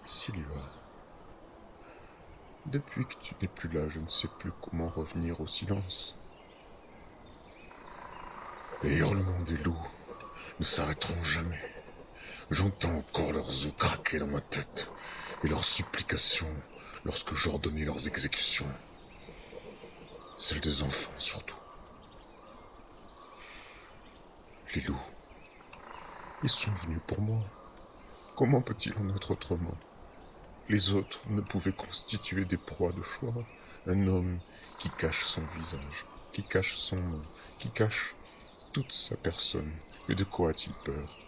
Sylvain, depuis que tu n'es plus là, je ne sais plus comment revenir au silence. Les hurlements des loups ne s'arrêteront jamais. J'entends encore leurs os craquer dans ma tête et leurs supplications lorsque j'ordonnais leurs exécutions. Celles des enfants surtout. Les loups, ils sont venus pour moi. Comment peut-il en être autrement? Les autres ne pouvaient constituer des proies de choix. Un homme qui cache son visage, qui cache son nom, qui cache toute sa personne. Mais de quoi a-t-il peur?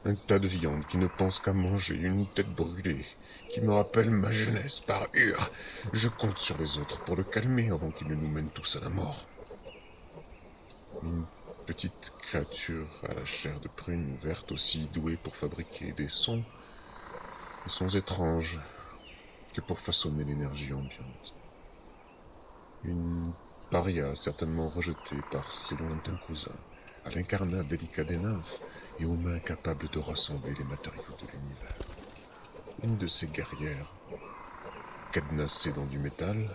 Un tas de viande qui ne pense qu'à manger, une tête brûlée, qui me rappelle ma jeunesse par hur. Je compte sur les autres pour le calmer avant qu'il ne nous mène tous à la mort. Une petite créature à la chair de prune verte aussi douée pour fabriquer des sons étranges que pour façonner l'énergie ambiante. Une paria certainement rejetée par ses lointains cousins, à l'incarnat délicat des nymphes et aux mains capables de rassembler les matériaux de l'univers. Une de ces guerrières, cadenassée dans du métal,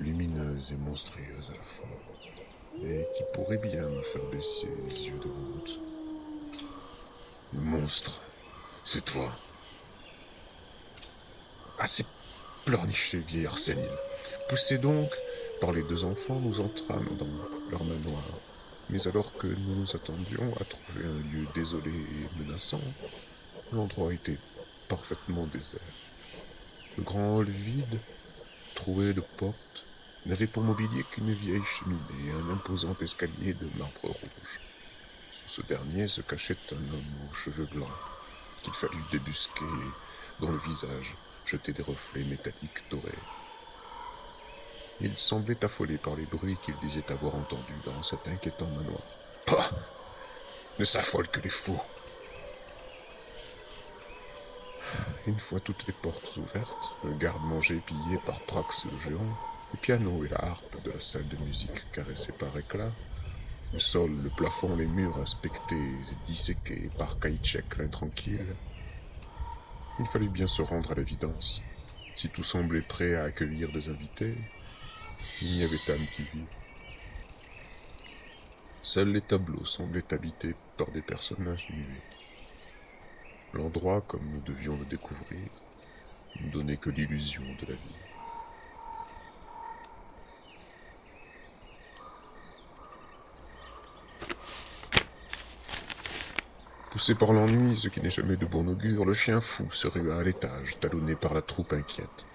lumineuse et monstrueuse à la fois, et qui pourrait bien me faire baisser les yeux de honte. Le monstre, c'est toi. Assez pleurniché, vieillard sénile. Poussé donc par les deux enfants, nous entrâmes dans leur manoir. Mais alors que nous nous attendions à trouver un lieu désolé et menaçant, l'endroit était parfaitement désert. Le grand hall vide, troué de portes, n'avait pour mobilier qu'une vieille cheminée et un imposant escalier de marbre rouge. Sous ce dernier se cachait un homme aux cheveux blancs, qu'il fallut débusquer et dont le visage jetait des reflets métalliques dorés. Il semblait affolé par les bruits qu'il disait avoir entendus dans cet inquiétant manoir. Pah! Ne s'affolent que les fous! Une fois toutes les portes ouvertes, le garde-manger pillé par Prax le géant, le piano et la harpe de la salle de musique caressés par éclat, le sol, le plafond, les murs inspectés et disséqués par Kaïtchek l'intranquille, il fallut bien se rendre à l'évidence. Si tout semblait prêt à accueillir des invités, il n'y avait âme qui vit. Seuls les tableaux semblaient habités par des personnages muets. L'endroit, comme nous devions le découvrir, ne donnait que l'illusion de la vie. Poussé par l'ennui, ce qui n'est jamais de bon augure, le chien fou se rua à l'étage, talonné par la troupe inquiète.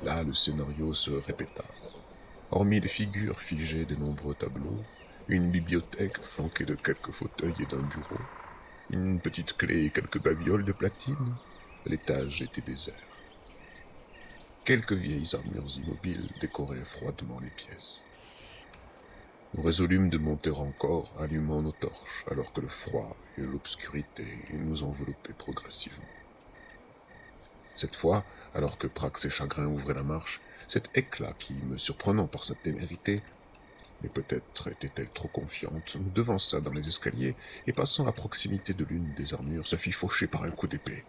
Là, le scénario se répéta. Hormis les figures figées des nombreux tableaux, une bibliothèque flanquée de quelques fauteuils et d'un bureau, une petite clé et quelques babioles de platine, l'étage était désert. Quelques vieilles armures immobiles décoraient froidement les pièces. Nous résolûmes de monter encore, allumant nos torches, alors que le froid et l'obscurité nous enveloppaient progressivement. Cette fois, alors que Prax et Chagrin ouvraient la marche, cet éclat qui, me surprenant par sa témérité, mais peut-être était-elle trop confiante, nous devança dans les escaliers et, passant à proximité de l'une des armures, se fit faucher par un coup d'épée.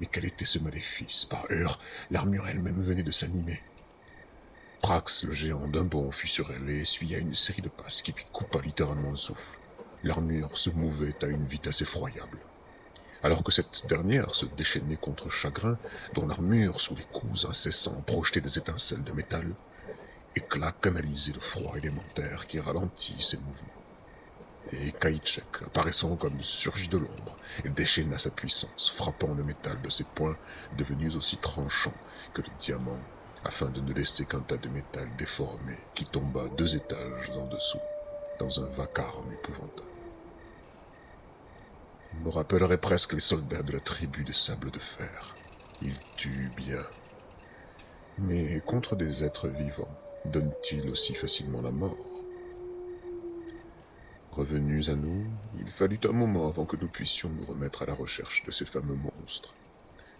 Mais quel était ce maléfice? Par heure, l'armure elle-même venait de s'animer. Prax, le géant, d'un bond fut sur elle et essuya une série de passes qui lui coupa littéralement le souffle. L'armure se mouvait à une vitesse effroyable. Alors que cette dernière se déchaînait contre Chagrin, dont l'armure, sous les coups incessants, projetait des étincelles de métal, éclat canalisait le froid élémentaire qui ralentit ses mouvements. Et Kaïtchek, apparaissant comme surgi de l'ombre, déchaîna sa puissance, frappant le métal de ses poings, devenus aussi tranchants que le diamant, afin de ne laisser qu'un tas de métal déformé qui tomba 2 étages en dessous, dans un vacarme épouvantable. Il me rappellerait presque les soldats de la tribu des sables de fer. Ils tuent bien. Mais contre des êtres vivants, donnent-ils aussi facilement la mort? Revenus à nous, il fallut un moment avant que nous puissions nous remettre à la recherche de ces fameux monstres.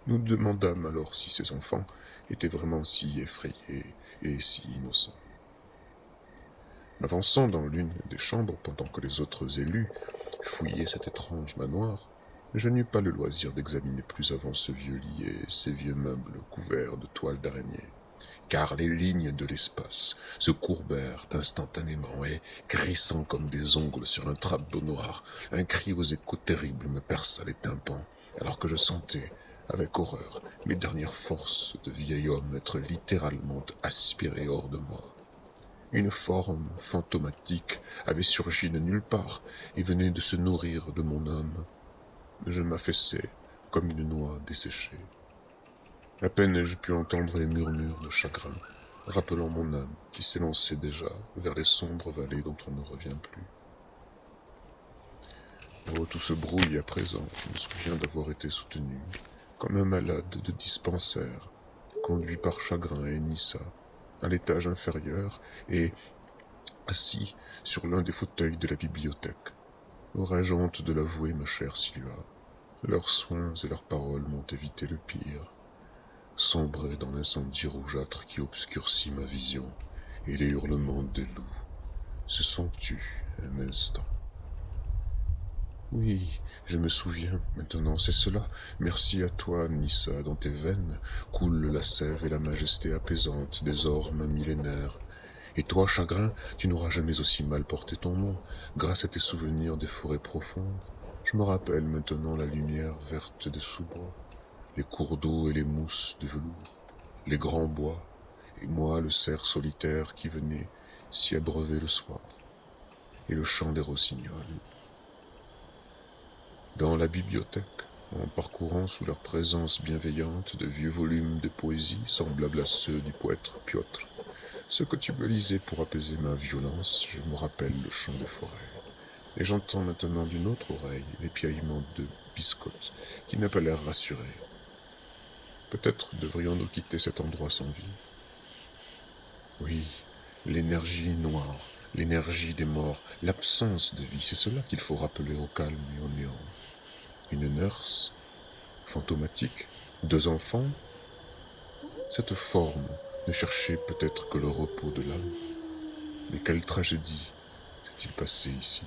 Nous nous demandâmes alors si ces enfants étaient vraiment si effrayés et si innocents. M'avançant dans l'une des chambres pendant que les autres élus fouillaient cet étrange manoir, Je n'eus pas le loisir d'examiner plus avant ce vieux lit et ces vieux meubles couverts de toiles d'araignée, car les lignes de l'espace se courbèrent instantanément et, crissant comme des ongles sur un drapeau noir, un cri aux échos terribles me perça les tympans, alors que je sentais, avec horreur, mes dernières forces de vieil homme être littéralement aspirées hors de moi. Une forme fantomatique avait surgi de nulle part et venait de se nourrir de mon âme. Je m'affaissais comme une noix desséchée. À peine ai-je pu entendre les murmures de chagrin, rappelant mon âme qui s'élançait déjà vers les sombres vallées dont on ne revient plus. Oh, tout se brouille à présent. Je me souviens d'avoir été soutenu, comme un malade de dispensaire, conduit par chagrin et Nissa, à l'étage inférieur et assis sur l'un des fauteuils de la bibliothèque. Aurais-je honte de l'avouer, ma chère Sylva? Leurs soins et leurs paroles m'ont évité le pire. Sombrer dans l'incendie rougeâtre qui obscurcit ma vision, et les hurlements des loups se sont tus un instant. Oui, je me souviens maintenant, c'est cela. Merci à toi, Nissa, dans tes veines coule la sève et la majesté apaisante des ormes millénaires. Et toi, chagrin, tu n'auras jamais aussi mal porté ton nom, grâce à tes souvenirs des forêts profondes. Je me rappelle maintenant la lumière verte des sous-bois, les cours d'eau et les mousses de velours, les grands bois, et moi le cerf solitaire qui venait s'y abreuver le soir, et le chant des rossignols. Dans la bibliothèque, en parcourant sous leur présence bienveillante de vieux volumes de poésie semblables à ceux du poète Piotr, ce que tu me lisais pour apaiser ma violence, je me rappelle le chant des forêts. Et j'entends maintenant d'une autre oreille les piaillements de biscottes qui n'a pas l'air rassuré. Peut-être devrions-nous quitter cet endroit sans vie. Oui, l'énergie noire, l'énergie des morts, l'absence de vie, c'est cela qu'il faut rappeler au calme et au néant. Une nurse, fantomatique, 2 enfants. Cette forme ne cherchait peut-être que le repos de l'âme. Mais quelle tragédie s'est-il passé ici?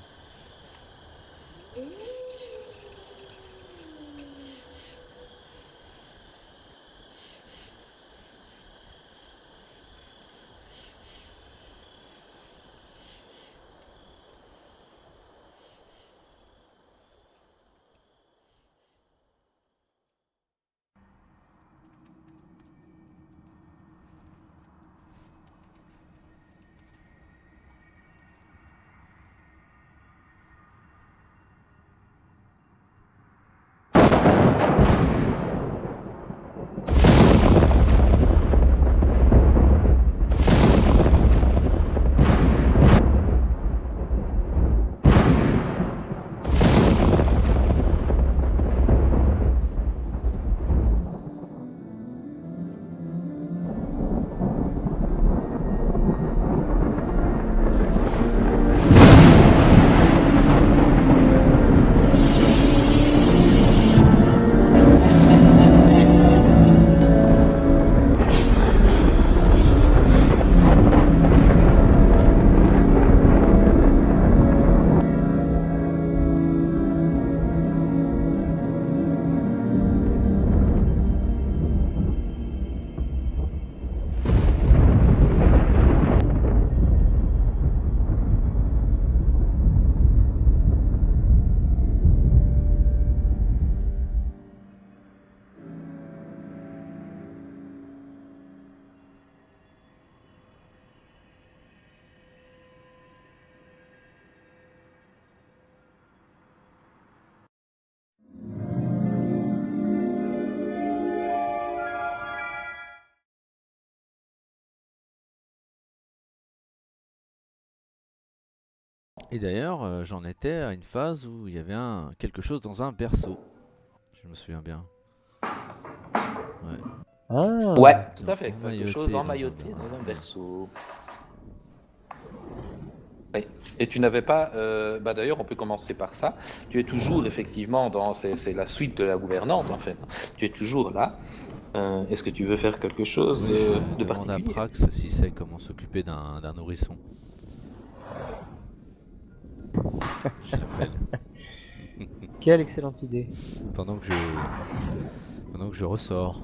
Et d'ailleurs, j'en étais à une phase où il y avait quelque chose dans un berceau. Je me souviens bien. Ouais. Ouais, Ah, tout à fait. Quelque chose emmailloté dans un berceau. Oui. Et tu n'avais pas, d'ailleurs, on peut commencer par ça. Tu es toujours effectivement c'est la suite de la gouvernante en fait. Tu es toujours là. Est-ce que tu veux faire quelque chose Oui, de je demande à particulier? Prax s'il sait comment s'occuper d'un nourrisson. Je l'appelle. Quelle excellente idée. pendant que je ressors.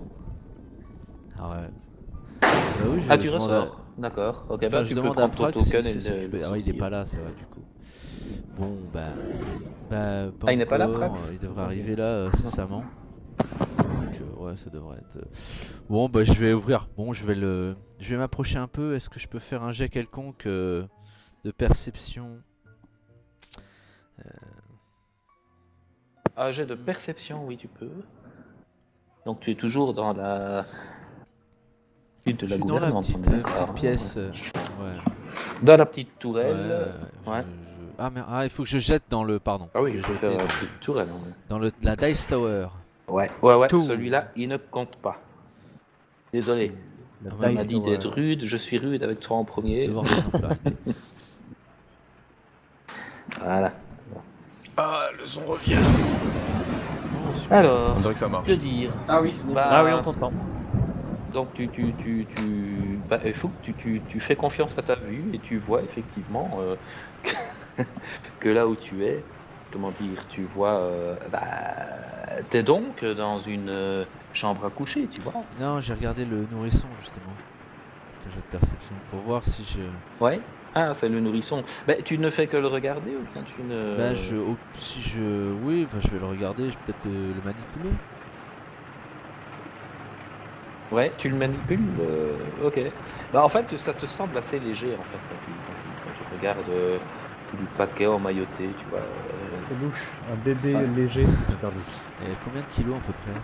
Ah ouais. Oui, Ah, tu je demande à... ressors. D'accord. Ok, Enfin, bah je tu peux demande à prendre ton Prague si token et c'est s'occuper. Ah ouais, il est sortir. pas là, c'est vrai du coup. Bon, bah pas Ah, il n'est pas là, encore. Prax? Il devrait Ok. arriver là incessamment. Donc ouais, ça devrait être. Bon, bah je vais ouvrir. Bon, je vais m'approcher un peu. Est-ce que je peux faire un jet quelconque de perception? Ah, jet de perception, oui, tu peux. Donc tu es toujours dans la suite de Je la suis dans la gouvernante, on est petite d'accord. pièce. Ouais. Dans la petite Ouais, tourelle. Ouais. Ah, mais il faut que je jette dans le. Pardon. Ah oui, Je il vais faut faire jeter la petite tourelle. Ouais. dans la Dice Tower. Ouais, Tout. celui-là, il ne compte pas. Désolé. La Ah, Il m'a Dice dit Tower. d'être rude, je suis rude avec toi en premier. Devoir d'exemplarité. Voilà. Ah, le son revient. Oh, super. Alors, On dirait que ça marche. que dire? Ah oui, c'est bon. Bah, Ah oui, on t'entend. Donc bah, il faut que tu fais confiance à ta vue et tu vois effectivement que là où tu es, comment dire, tu vois, t'es donc dans une chambre à coucher, tu vois. Non, j'ai regardé le nourrisson justement. Le jet de perception. Pour voir si je. Ouais. Ah, c'est le nourrisson. Mais tu ne fais que le regarder ou bien tu ne... Bah, si je. Oui, enfin, je vais le regarder. Je vais peut-être le manipuler. Ouais, tu le manipules, ok. Bah en fait, ça te semble assez léger en fait quand tu regardes tout le paquet emmailloté, tu vois. C'est louche. Un bébé Ouais. léger, c'est super louche. Et combien de kilos à peu près?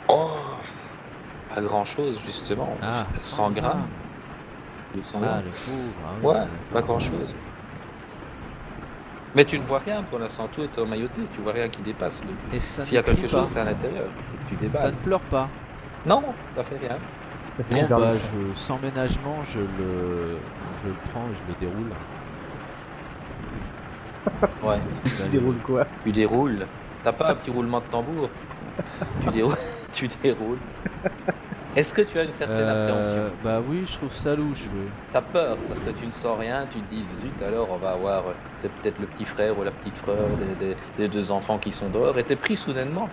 Oh, pas grand chose justement. Ah, 100 grammes. 100 Ah, grammes. le pauvre. Ah, oui, Ouais, d'accord. pas grand chose. Mais tu ne vois rien pour l'instant, tout est emmailloté, tu vois rien qui dépasse. Et ça S'il y a ne crie quelque pas. chose, c'est à l'intérieur. Tu Ça déballes. ne pleure pas. Non, ça fait rien. Ça, c'est Bon, super bah, louche. sans ménagement, je le prends et je le déroule. Ouais. Tu déroules quoi? Tu déroules. T'as pas un petit roulement de tambour? Tu déroules. Tu déroules. Est-ce que tu as une certaine appréhension? Bah oui, je trouve ça louche, oui. T'as peur parce que tu ne sens rien, tu te dis zut alors on va avoir, c'est peut-être le petit frère ou la petite frère des deux enfants qui sont dehors et t'es pris soudainement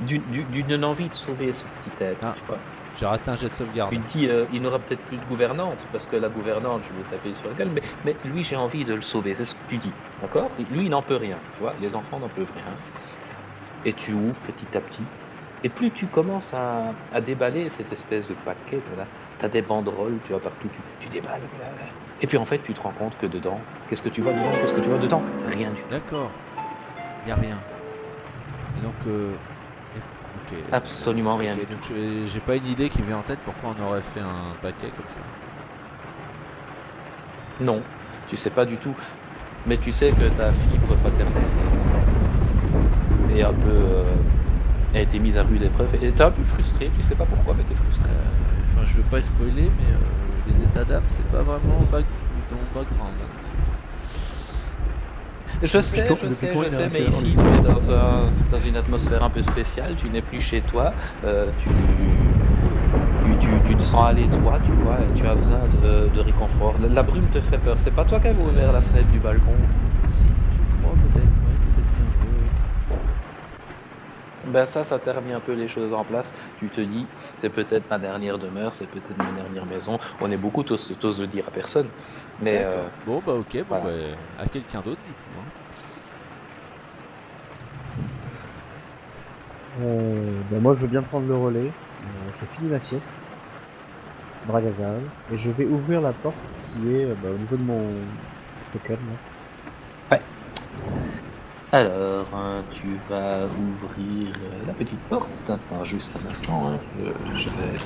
d'une envie de sauver ce petit être, Ah. tu vois. J'ai raté un jet de sauvegarde. Tu te dis il n'aura peut-être plus de gouvernante parce que la gouvernante je vais taper sur la gueule mais lui j'ai envie de le sauver, c'est ce que tu dis, d'accord? Lui il n'en peut rien, tu vois, les enfants n'en peuvent rien. Et tu ouvres petit à petit. Et plus tu commences à déballer cette espèce de paquet, voilà, t'as des banderoles, tu vois, partout, tu déballes. Voilà. Et puis en fait, tu te rends compte que dedans, qu'est-ce que tu vois dedans? Qu'est-ce que tu vois dedans? Rien du tout. D'accord. Y a rien. Et donc, ok. Absolument rien Ok, du tout. donc j'ai pas une idée qui me vient en tête pourquoi on aurait fait un paquet comme ça. Non, tu sais pas du tout. Mais tu sais que ta fibre paternelle est un peu... a été mise à rude épreuve. Et t'es un peu frustré, tu sais pas pourquoi, mais t'es frustré. Enfin, je veux pas spoiler, mais les états d'âme, c'est pas vraiment ton background. Hein. Je sais, mais ici tu es dans une atmosphère un peu spéciale, tu n'es plus chez toi, tu te sens aller toi, tu vois, et tu as besoin de réconfort. La brume te fait peur, c'est pas toi qui avais ouvert la fenêtre du balcon? Si, je crois peut-être, ouais, peut-être bien. Oui. Ben ça t'a remis un peu les choses en place, tu te dis, c'est peut-être ma dernière demeure, c'est peut-être ma dernière maison, on est beaucoup, t'oses le dire à personne, mais... Bon bah ok, bon voilà. bah, à quelqu'un d'autre du coup. Hein. Moi, je veux bien prendre le relais. Je finis ma sieste. Bragazal. Et je vais ouvrir la porte qui est au niveau de mon token. Là. Ouais. Alors, tu vas ouvrir la petite porte. Alors, juste un instant, hein, je vais...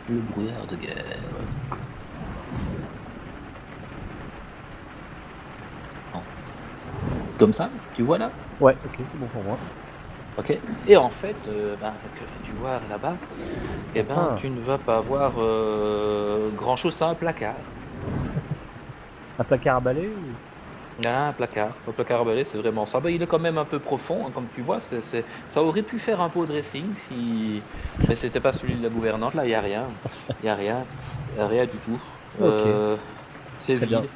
Le brouillard de guerre. Comme ça, tu vois là? Ouais, ok, c'est bon pour moi. Ok. Et en fait, que vas-tu voir là-bas? Eh ben, tu ne vas pas voir grand chose, c'est un placard. Un placard à balai ou... Ah, un placard. Le placard à balai, c'est vraiment ça. Bah, il est quand même un peu profond, hein, comme tu vois. Ça aurait pu faire un pot dressing si. Mais c'était pas celui de la gouvernante. Là, il n'y a rien. Il n'y a rien. Y a rien du tout. Ok. C'est Très bien. vide.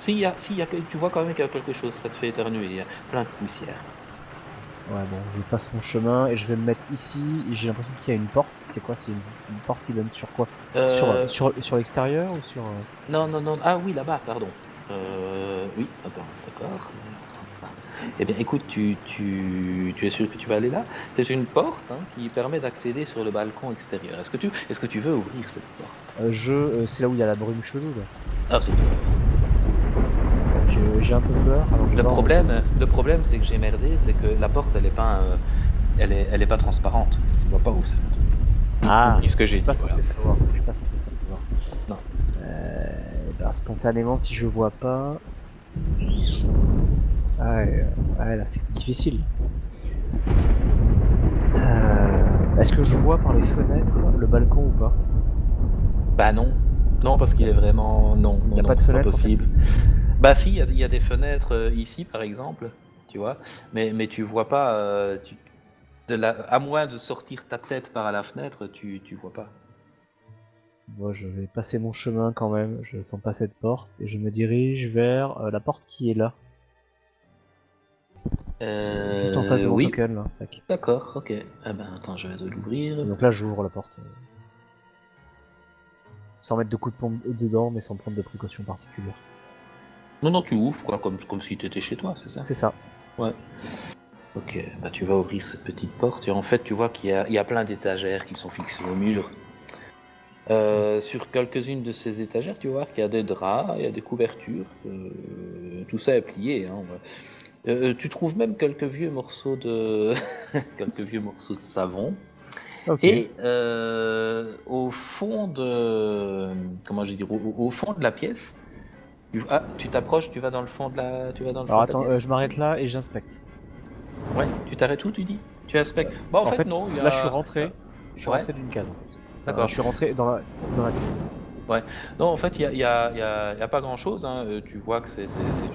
Tu vois quand même qu'il y a quelque chose. Ça te fait éternuer. Il y a plein de poussière. Ouais, bon, je passe mon chemin et je vais me mettre ici. Et j'ai l'impression qu'il y a une porte. C'est quoi? C'est une porte qui donne sur quoi? Euh, Sur l'extérieur ou sur. Non, non, non. Ah oui, là-bas, pardon. Oui, attends, d'accord. Eh bien, écoute, tu es sûr que tu vas aller là? C'est une porte hein, qui permet d'accéder sur le balcon extérieur. Est-ce que tu veux ouvrir cette porte? C'est là où il y a la brume chelou, là. Ah, c'est J'ai un peu peur. Alors je vais voir. le problème, c'est que j'ai merdé, c'est que la porte, elle est pas transparente. Tu vois pas où c'est. Ah, Oublie ce que je j'ai suis pas dit, censé savoir. Je suis pas censé savoir. Non. Ben, spontanément, si je vois pas. Ouais, là c'est difficile. Est-ce que je vois par les fenêtres le balcon ou pas? Bah non. Non, parce qu'il est vraiment. Non, Y a non, pas de c'est pas fenêtre, en fait. possible. Bah si, il y a des fenêtres ici, par exemple, tu vois, mais tu vois pas. À moins de sortir ta tête par la fenêtre, tu vois pas. Moi, je vais passer mon chemin quand même. Je sens pas cette porte et je me dirige vers la porte qui est là, juste en face de mon Oui, token là. Tac. d'accord, ok. Ah ben attends, je vais te l'ouvrir. Et donc là, j'ouvre la porte. Sans mettre de coup de pompe dedans, mais sans prendre de précautions particulières. Non, non, tu ouvres, quoi, comme si tu étais chez toi, c'est ça? C'est ça. Ouais. Ok, bah tu vas ouvrir cette petite porte et en fait tu vois il y a plein d'étagères qui sont fixées au mur. Sur quelques-unes de ces étagères, tu vois qu'il y a des draps, il y a des couvertures, tout ça est plié. Hein. Tu trouves même quelques vieux morceaux de quelques vieux morceaux de savon. Ok. Et au fond de comment je vais dire au fond de la pièce, tu t'approches, tu vas dans le fond de la Alors fond de la attends, pièce. je m'arrête là et j'inspecte. Ouais, tu t'arrêtes où tu dis? Tu aspectes. Bon en fait non, il y a là je suis rentré. Je suis Ouais. rentré d'une case en fait. D'accord. Je suis rentré dans la pièce. Ouais. Non, en fait, il y a pas grand-chose. Hein. Tu vois que c'est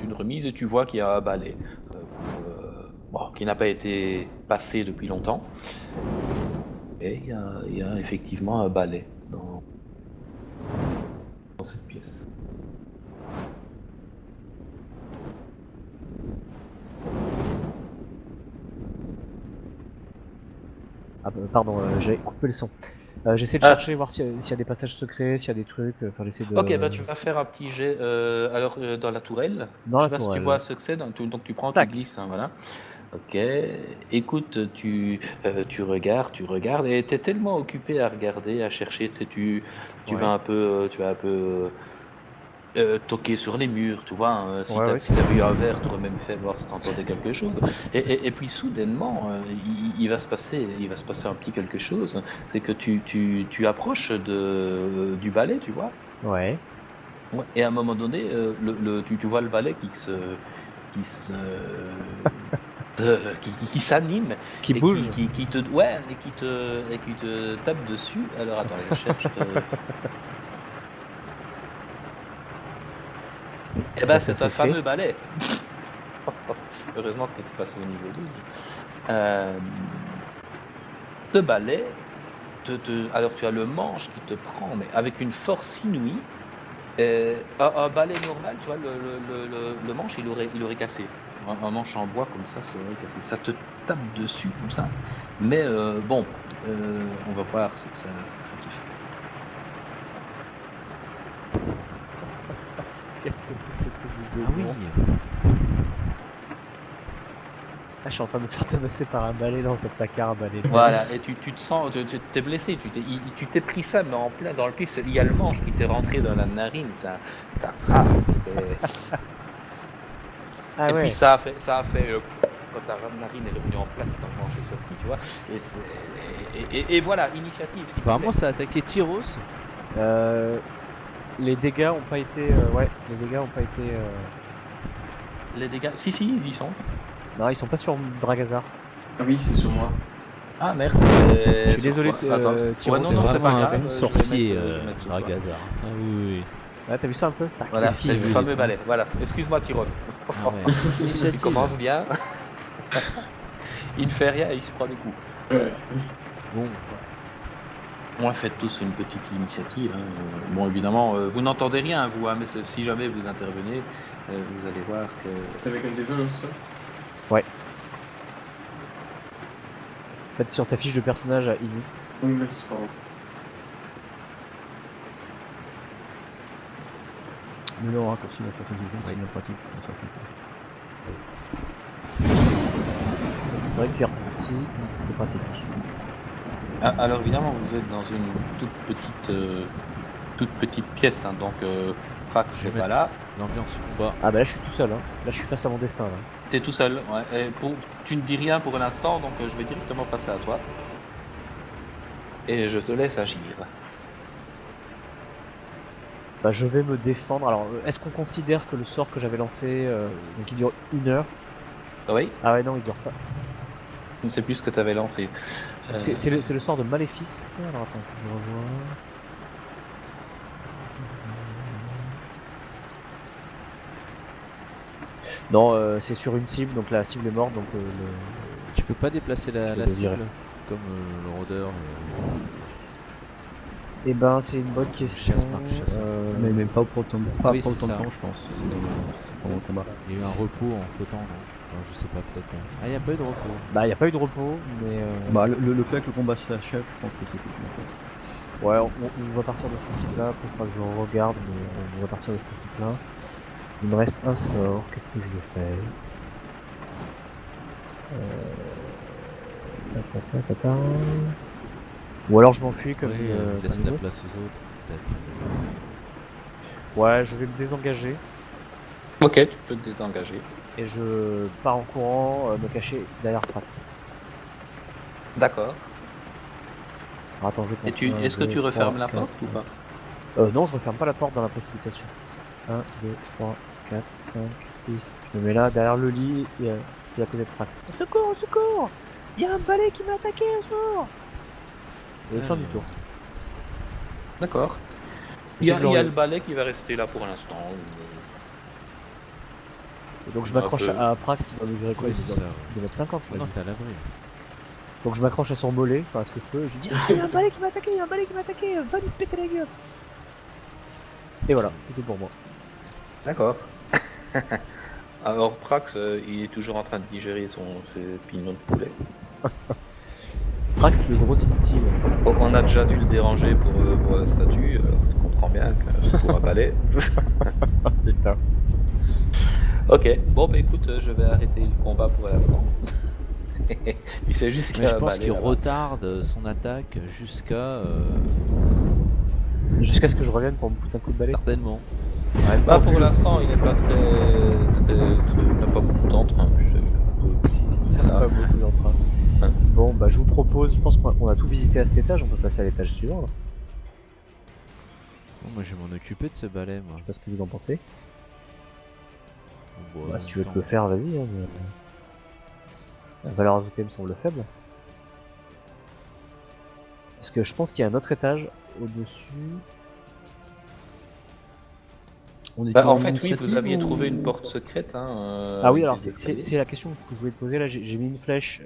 une remise et tu vois qu'il y a un balai qui n'a pas été passé depuis longtemps. Et il y a effectivement un balai dans cette pièce. Ah pardon, j'avais coupé le son. J'essaie de Ah. chercher, voir s'il y a des passages secrets, s'il y a des trucs. Enfin, j'essaie de. Ok, bah tu vas faire un petit jet. Alors dans la tourelle. Dans Je la sais pas si tu tourelle. vois ce que c'est. Donc tu prends, Tac. tu glisses, hein, voilà. Ok. Écoute, tu regardes, et t'es tellement occupé à regarder, à chercher, tu sais, tu Ouais. vas un peu, toquer sur les murs, tu vois. Hein, si Ouais, t'as vu un verre, tu aurais même fait voir si t'entendais quelque chose. Et puis soudainement, il va se passer un petit quelque chose. C'est que tu approches du balai, tu vois. Ouais. Ouais, et à un moment donné, tu vois le balai qui s'anime Qui et bouge. qui te tape dessus. Alors attends, je cherche. Eh ben Ça c'est un s'est fait. fameux balai. Heureusement que tu es passé au niveau 12. Ce balai, alors tu as le manche qui te prend, mais avec une force inouïe. Un balai normal, tu vois, le manche, il aurait cassé. Un manche en bois comme ça aurait cassé. Ça te tape dessus comme ça. Mais bon, on va voir ce que ça te fait. Qu'est-ce que c'est ce truc de Ah oui. Ah, je suis en train de me faire tabasser par un balai dans un placard à balai. Voilà, et tu te sens, tu t'es blessé, tu t'es pris ça, mais en plein dans le pif. Il y a le manche qui t'est rentré dans la narine, ça Ah et ouais. puis ça a fait quand ta narine est revenue en place, quand le manche est sorti, tu vois. Et voilà, initiative. s'il te Apparemment, plaît. ça a attaqué Tyros. Les dégâts ont pas été. Les dégâts ont pas été. Les dégâts, si, ils y sont. Non, ils sont pas sur Dragazar. Ah oui, c'est sur moi. Ah merci. Je suis désolé, Thierry, ouais, non, C'est non, c'est vraiment pas un grave. bon je vais sorcier, mettre sur toi. Dragazar. Ah oui, oui. Ah, t'as vu ça un peu? Tac, Voilà, esquive. c'est le fameux balai. Voilà, excuse-moi Tyros. Ah ouais. Il Initiative. commence bien. Il ne fait rien, il se prend des coups. Ouais, c'est- Bon, Moi, faites tous une petite initiative. Hein. Bon, évidemment, vous n'entendez rien, vous, hein, mais si jamais vous intervenez, vous allez voir que... avec un des 20, ça. En fait, sur ta fiche de personnage à Init. Oui, mais c'est pas grave. Mais le raccourci la fantasy zone, c'est bien pratique pour ça. C'est vrai que les raccourcis, c'est pratique. Ah, alors, évidemment, vous êtes dans une toute petite pièce, hein, donc Prax Je n'est vais pas là. l'ambiance combat. Ah bah là je suis tout seul, hein. Là je suis face à mon destin là. T'es tout seul, ouais. Et tu ne dis rien pour l'instant, donc je vais directement passer à toi. Et je te laisse agir. Bah je vais me défendre. Alors est-ce qu'on considère que le sort que j'avais lancé, donc il dure 1 heure? Oui, Ah ouais non il dure pas. je ne sais plus ce que tu avais lancé. C'est le sort de maléfice. Alors attends, je revois. Non, c'est sur une cible, donc la cible est morte, donc Tu peux pas déplacer Je la le dirai. cible comme le rôdeur. Eh ben c'est une bonne question. Chasse, marque, chasse. Mais même pas pour autant, pas Oui, pour c'est autant de ça. temps, je pense. C'est pendant le combat. Il y a eu un repos en flottant, non? Enfin, je sais pas, peut-être. Ah, il y a pas eu de repos. Bah y a pas eu de repos, mais Bah, le fait que le combat s'achève, je pense que c'est foutu en fait. ouais, on va partir de ce principe-là. Faut pas que je regarde, mais on va partir de ce principe-là. Il me reste un sort. Qu'est-ce que je veux faire? Ta. Ou alors je m'enfuis comme Oui, comme laisse une la autre. place aux autres, peut-être. Ouais, je vais me désengager Ok, tu peux te désengager. et je pars en courant me cacher derrière Prax. D'accord. Alors, attends, je Et compte. est-ce que tu refermes la porte ou pas? Non, je referme pas la porte dans la précipitation. 1, 2, 3, 4, 5, 6. Je me mets là derrière le lit et à côté de Prax. Au secours, au secours! Il y a un balai qui m'a attaqué, au secours! Et fin du tour. D'accord. C'était Il y a glorieux. le balai qui va rester là pour l'instant. Et donc je Un m'accroche peu. à Prax qui doit mesurer quoi? Oui, Il c'est doit ça, il doit mettre 50. Oh non, t'es à l'abri. Donc je m'accroche à son mollet, enfin ce que je peux, et je dis ah, il y a un balai qui m'a attaqué, il y a un balai qui m'a attaqué, va lui péter la gueule. Et voilà, c'est tout pour moi. D'accord. Alors Prax, il est toujours en train de digérer ses pignons de poulet. Prax, le gros inutile. Parce que Oh, ça, on a déjà dû le déranger pour la statue, je comprends bien que pour un balai. putain. Ok, bon bah écoute, je vais arrêter le combat pour l'instant. Il sait juste qu'il Mais y a je un pense balai qu'il là-bas. retarde son attaque jusqu'à. Jusqu'à ce que je revienne pour me foutre un coup de balai. Certainement. Bah, pour l'instant, il n'est pas il n'a pas beaucoup d'entrain. Pas beaucoup d'entrain. Ouais. Bon, bah je vous propose, je pense qu'on a tout visité à cet étage, on peut passer à l'étage suivant là. Bon, moi je vais m'en occuper de ce balai, moi. Je sais pas ce que vous en pensez. Bon, Bah, si tu veux attends. te le faire, vas-y. Hein, mais... La valeur ajoutée me semble faible. Parce que je pense qu'il y a un autre étage au-dessus. On est Bah, toujours en fait, oui, initiative vous aviez ou- trouvé une porte secrète. Hein, Ah oui, avec alors des c'est escaliers. la question que je voulais te poser là, j'ai mis une flèche.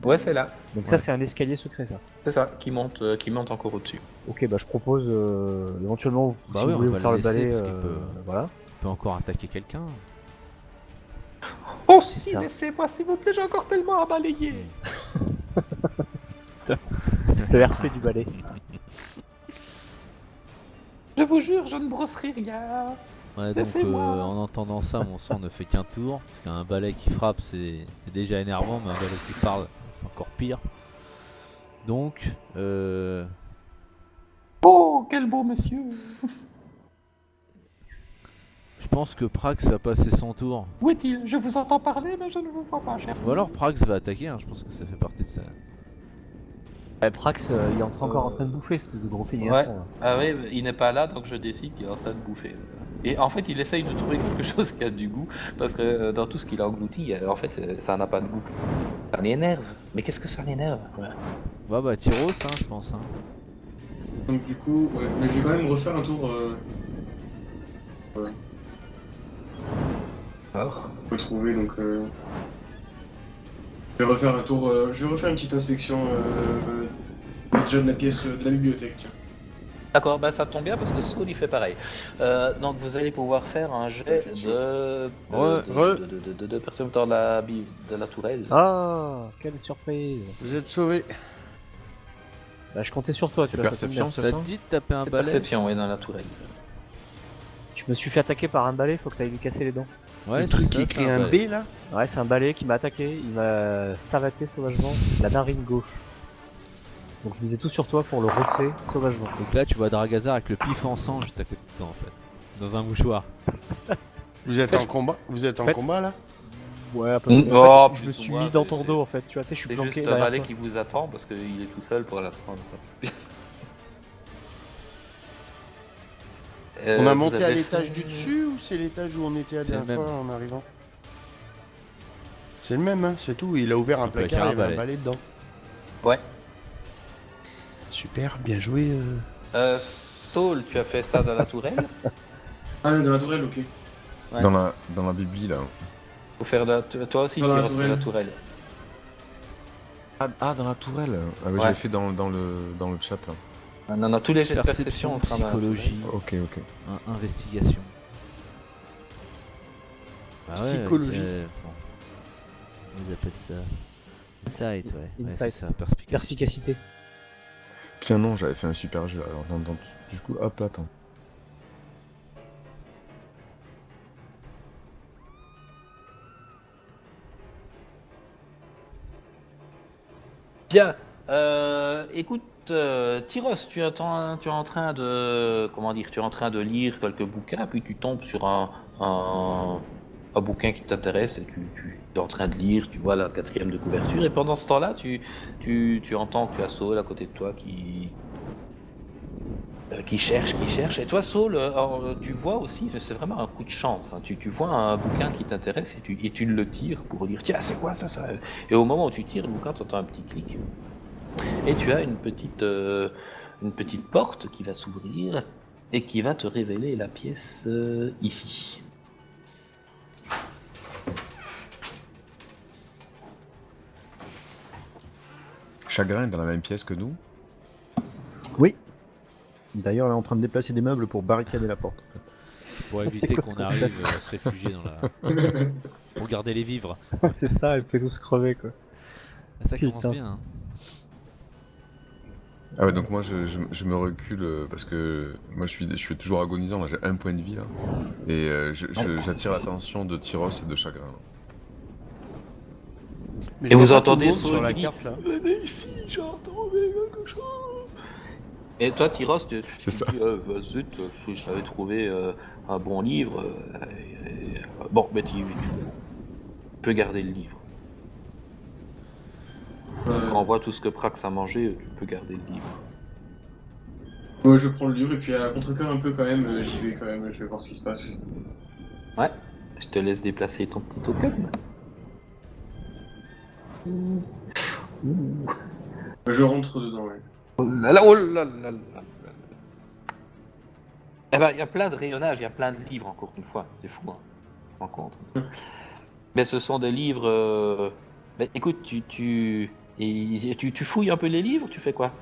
Ouais, c'est là. Donc ça c'est un escalier secret ça. C'est ça, qui monte encore au-dessus. Ok, bah je propose éventuellement, Bah si oui, vous on voulez va vous faire le le balai, laisser, parce qu'il peut- voilà. Il peut encore attaquer quelqu'un. Oh, C'est si, ça. laissez-moi, s'il vous plaît, j'ai encore tellement à balayer. Le RP du balai. Je vous jure, je ne brosserai rien. Ouais, donc Laissez-moi. en entendant ça, mon sang ne fait qu'un tour. Parce qu'un balai qui frappe, c'est déjà énervant, mais un balai qui parle, c'est encore pire. Donc, Oh, quel beau monsieur. je pense que Prax va passer son tour. Où est-il? Je vous entends parler, mais je ne vous vois pas, cher. Ou alors Prax va attaquer, hein, je pense que ça fait partie de ça. Prax, il est encore en train de bouffer, espèce de gros feignasse. Ouais. Ah oui, il n'est pas là, donc je décide qu'il est en train de bouffer. Et en fait, il essaye de trouver quelque chose qui a du goût, parce que dans tout ce qu'il a englouti, en fait, ça n'a pas de goût. Ça l'énerve. Mais qu'est-ce que ça l'énerve? Ouais. Tyros, hein, je pense. Hein. Donc du coup, ouais. Mais je vais quand même refaire un tour Alors, Faut trouver donc. Je vais refaire un tour. Je vais refaire une petite inspection déjà de la pièce de la bibliothèque. Tiens. d'accord, bah ça tombe bien parce que Saul il fait pareil. Donc vous allez pouvoir faire un jet de percepteur de la tourelle. Ah, quelle surprise. Vous êtes sauvés. Bah, je comptais sur toi, tu vois, ça tombe bien. Perception, c'est Ça ça? te dit de taper un C'est balai? perception, oui, dans la tourelle. Je me suis fait attaquer par un balai, faut que t'ailles lui casser les dents. Ouais, Le c'est truc ça, qui c'est écrit un balai. B là. Ouais, c'est un balai qui m'a attaqué, il m'a savaté sauvagement la narine gauche. Donc je misais tout sur toi pour le rosser sauvagement. Donc là, tu vois Dragazar avec le pif en sang juste à côté de toi en fait. Dans un mouchoir. Vous êtes en combat. Vous êtes en Fait- combat là. Ouais, un peu. Mm. En Oh, fait, je plus me ou suis moins, mis dans c'est- ton c'est- dos en fait, tu vois, je suis C'est planqué juste un derrière valet toi. qui vous attend parce qu'il est tout seul pour l'instant. On a monté à l'étage du dessus ou c'est l'étage où on était la C'est le dernière fois même. en arrivant? C'est le même, hein, c'est tout. Il a ouvert un Donc, avec placard, un il y avait un balai. balai dedans. Ouais. Super, bien joué. Saul, tu as fait ça dans la tourelle. Ah, dans la tourelle, ok. Ouais. Dans la bibli, là. Faut faire toi aussi, Dans tu la restes dans la tourelle. Ah, dans la tourelle. Ah, ouais, Ouais. j'avais fait dans le chat, là. Ah, non, non, tous les jets de Perception, perception, on fera dans la tourelle. psychologie, Ok. investigation. Ah ouais, Psychologie. bon. Ils appellent ça. Insight, ouais. Ouais, Insight. c'est ça, perspicacité. Perspicacité. Putain, non, j'avais fait un super jeu. Alors, du coup, hop là, attends. Bien. Écoute, Tyros, tu es en train de, comment dire, tu es en train de lire quelques bouquins, puis tu tombes sur un bouquin qui t'intéresse et tu es en train de lire, tu vois la 4e de couverture, et pendant ce temps-là, tu entends que tu as Saul à côté de toi qui cherche, et toi Saul, alors, tu vois aussi, c'est vraiment un coup de chance, hein, tu vois un bouquin qui t'intéresse et tu le tires pour dire tiens c'est quoi ça, et au moment où tu tires le bouquin, tu entends un petit clic, et tu as une petite porte qui va s'ouvrir et qui va te révéler la pièce ici. Chagrin est dans la même pièce que nous. Oui. D'ailleurs, elle est en train de déplacer des meubles pour barricader la porte. En fait. Pour C'est éviter quoi qu'on ce qu'on arrive à se réfugier dans la. Pour garder les vivres. C'est ça, elle peut nous crever quoi. Ça commence Putain. bien. Hein. Ah ouais, donc moi je me recule parce que moi je suis toujours agonisant, là j'ai un point de vie là. Et j'attire l'attention de Tyros et de Chagrin. Mais Et je vous vois pas tout entendez le monde Saul sur la qui dit, carte là. venez ici, j'ai trouvé quelque chose. Et toi, Tyros, tu C'est ça. dis, bah, zut, j'avais trouvé un bon livre. Bon, mais tu peux garder le livre. Quand on voit tout ce que Prax a mangé, tu peux garder le livre. Ouais, je prends le livre et puis à contre-cœur un peu quand même, j'y vais quand même, je vais voir ce qui se passe. Ouais, je te laisse déplacer ton petit token. Je rentre dedans, ouais. Oh là là, oh là là là là. Eh ben, il y a plein de rayonnages, il y a plein de livres, encore une fois. C'est fou, hein. Je me rends compte. Mais ce sont des livres... Ben, écoute, tu fouilles un peu les livres, tu fais quoi?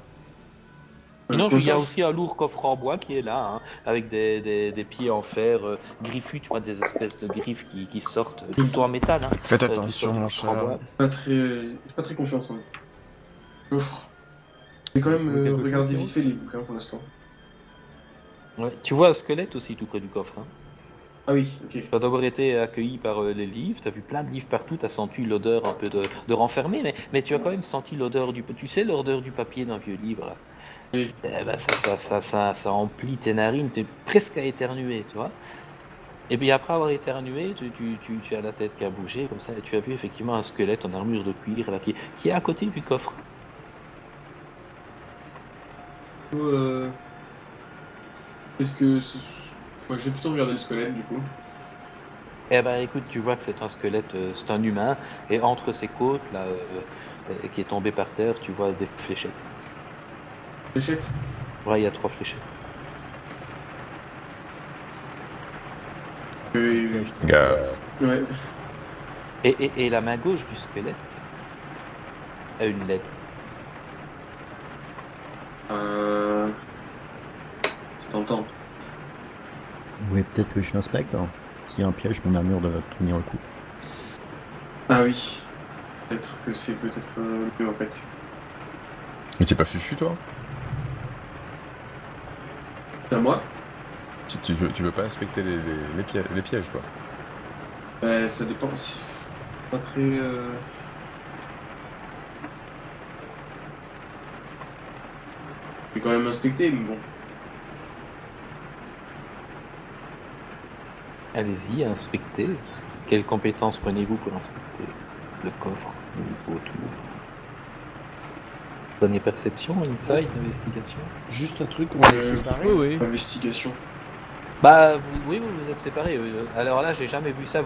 Sinon, il y a aussi un lourd coffre en bois qui est là, hein, avec des pieds en fer griffus, tu vois, des espèces de griffes qui sortent, tout en métal. Hein, Faites qui attention, sortent mon du coffre en cher. bois. J'ai pas très confiance en coffre. J'ai quand même Quelque chose, regardé Tyros vite fait les bouquins pour l'instant. Ouais. Tu vois un squelette aussi tout près du coffre. Hein. Ah oui, ok. Tu as d'abord été accueilli par les livres, tu as vu plein de livres partout, tu as senti l'odeur un peu de renfermé, mais tu as quand même senti l'odeur du... Tu sais l'odeur du papier d'un vieux livre là. Oui. Eh ben, ça emplit tes narines, tu es presque à éternuer, tu vois. Et puis après avoir éternué, tu as la tête qui a bougé comme ça, et tu as vu effectivement un squelette en armure de cuir là, qui est à côté du coffre. Du coup, est-ce que... Moi, je vais plutôt regarder le squelette du coup. Eh ben écoute, tu vois que c'est un squelette, c'est un humain, et entre ses côtes là, qui est tombé par terre, tu vois des fléchettes. Fléchette. Ouais, il y a 3 fléchettes. Oui, Gaffe. ouais. Et la main gauche du squelette a une lettre. C'est tentant. Vous voulez peut-être que je l'inspecte hein. S'il y a un piège, mon armure doit tenir le coup. Ah oui. Peut-être que c'est peut-être mieux en fait. Mais t'es pas fufu, toi? C'est à moi? Tu veux pas inspecter les pièges, toi? Ça dépend. Si... Pas très. J'ai quand même inspecté, mais bon. Allez-y, inspectez. Quelles compétences prenez-vous pour inspecter le coffre ou autour? Donnez perception, insight, investigation. Juste un truc, on est séparés. Oui, oui. Investigation. Bah oui, vous vous êtes séparés. Alors là, j'ai jamais vu ça.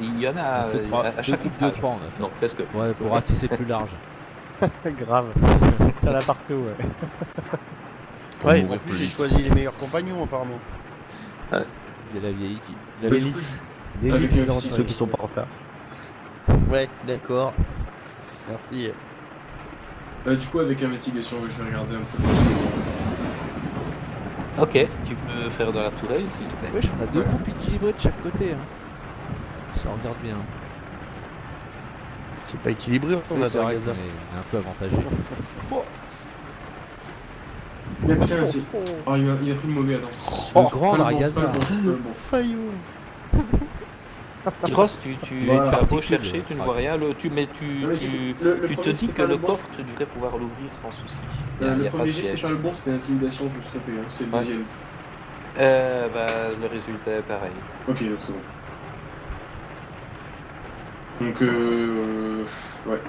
Il y en a On fait trois, à chaque deux, étage. 3 on a fait. Non, presque. Ouais, pour ratisser plus large. Grave. Tiens là partout, ouais. Ouais, mourir en plus plus j'ai vite. choisi les meilleurs compagnons apparemment. Il y a la vieille équipe. La Bah, l'élite. Avec L'élite des un aventuriers. Ceux qui sont pas en retard. Ouais, d'accord. Merci. Du coup, avec investigation, je vais regarder un peu. Ok, tu peux faire dans la tourelle, s'il te plaît. Wesh, on a deux groupes équilibrés de chaque côté. Hein. Ça regarde bien. C'est pas équilibré, on Oui, a c'est dans vrai Gaza. qu'on est un peu avantagé. Mais putain, c'est. Oh, il a pris le mauvais Adam. Le grand Pas le bon, c'est pas Dargaza. le bon, c'est pas le bon. Faillot. Tyros, tu Voilà. as beau Particule, chercher, tu ne vois Prax. rien. Non, mais Tu c'est- te premier, dis c'était que pas le bon. coffre, tu devrais pouvoir l'ouvrir sans souci. Il y a Le pas de premier jet, piège. c'était pas le bon, c'était l'intimidation, je me suis trompé. Hein. C'est le Ouais. deuxième. Bah, le résultat est pareil. Ok, donc c'est bon. Donc, ouais.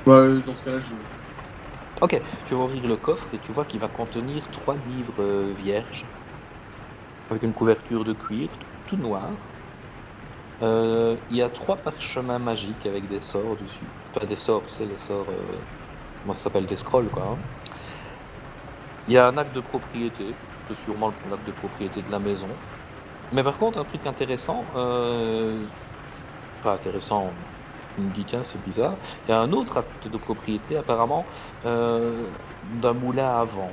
Bah, dans ce cas-là, je joue. Ok, tu vas ouvrir le coffre et tu vois qu'il va contenir 3 livres vierges avec une couverture de cuir tout noir. Il y a 3 parchemins magiques avec des sorts dessus. Pas des sorts, tu sais, les sorts. Comment ça s'appelle? Des scrolls, quoi. Hein. Il y a un acte de propriété, c'est sûrement l'acte de propriété de la maison. Mais par contre, un truc intéressant, pas intéressant, tu me dis tiens, c'est bizarre. Il y a un autre acte de propriété, apparemment, d'un moulin à vent.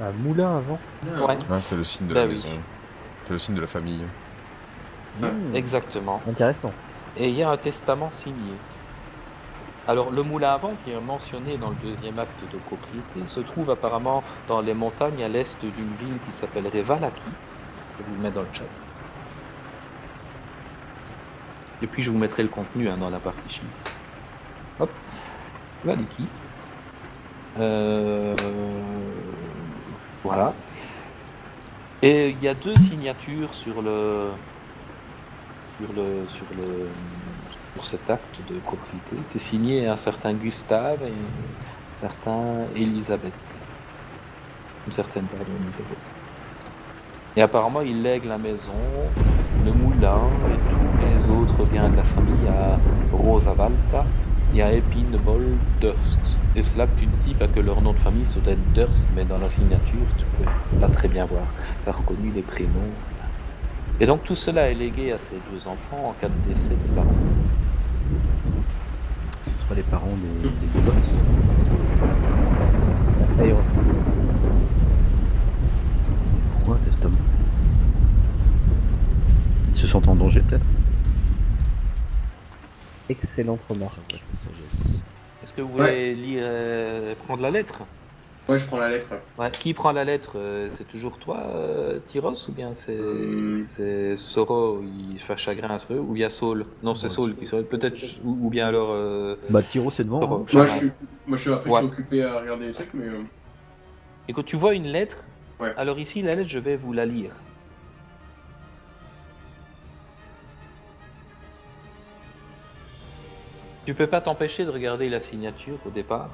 Un moulin avant. Ouais, Ah, c'est le signe de Bah la oui. maison. C'est le signe de la famille. exactement. Intéressant. Et il y a un testament signé. Alors, le moulin à vent qui est mentionné dans le deuxième acte de propriété se trouve apparemment dans les montagnes à l'est d'une ville qui s'appellerait Valaki. Je vais vous le mettre dans le chat. Et puis je vous mettrai le contenu hein, dans la partie chiffre. Hop, Valaki. Voilà. Et il y a 2 signatures sur cet acte de propriété. C'est signé un certain Gustave et un certain Elisabeth. Une certaine, pardon, Elisabeth. Et apparemment, il lègue la maison, le moulin et tous les autres biens de la famille à Rosa Valta et à Epinebol Durst. Et c'est là que tu te dis que leur nom de famille se donne Durst, mais dans la signature, tu peux pas très bien voir. Tu as reconnu les prénoms. Et donc tout cela est légué à ces 2 enfants en cas de décès des parents. Ce sera les parents des deux boss. Ça y ressemble. Pourquoi testament? Ils se sentent en danger peut-être? Excellente remarque. Ça va être la sagesse. Est-ce que vous voulez lire, prendre la lettre? Ouais, je prends la lettre. Ouais. Qui prend la lettre? C'est toujours toi, Tyros, ou bien c'est Soro, il fait chagrin à ce ou bien Saul? Non, c'est Bon, Saul qui serait peut-être, ou bien alors Bah Tyro c'est devant. Soro, Hein. Moi, Charles. je suis après, Ouais. je suis occupé à regarder les trucs, mais. Et quand tu vois une lettre, Ouais. alors ici, la lettre, je vais vous la lire. Tu peux pas t'empêcher de regarder la signature au départ.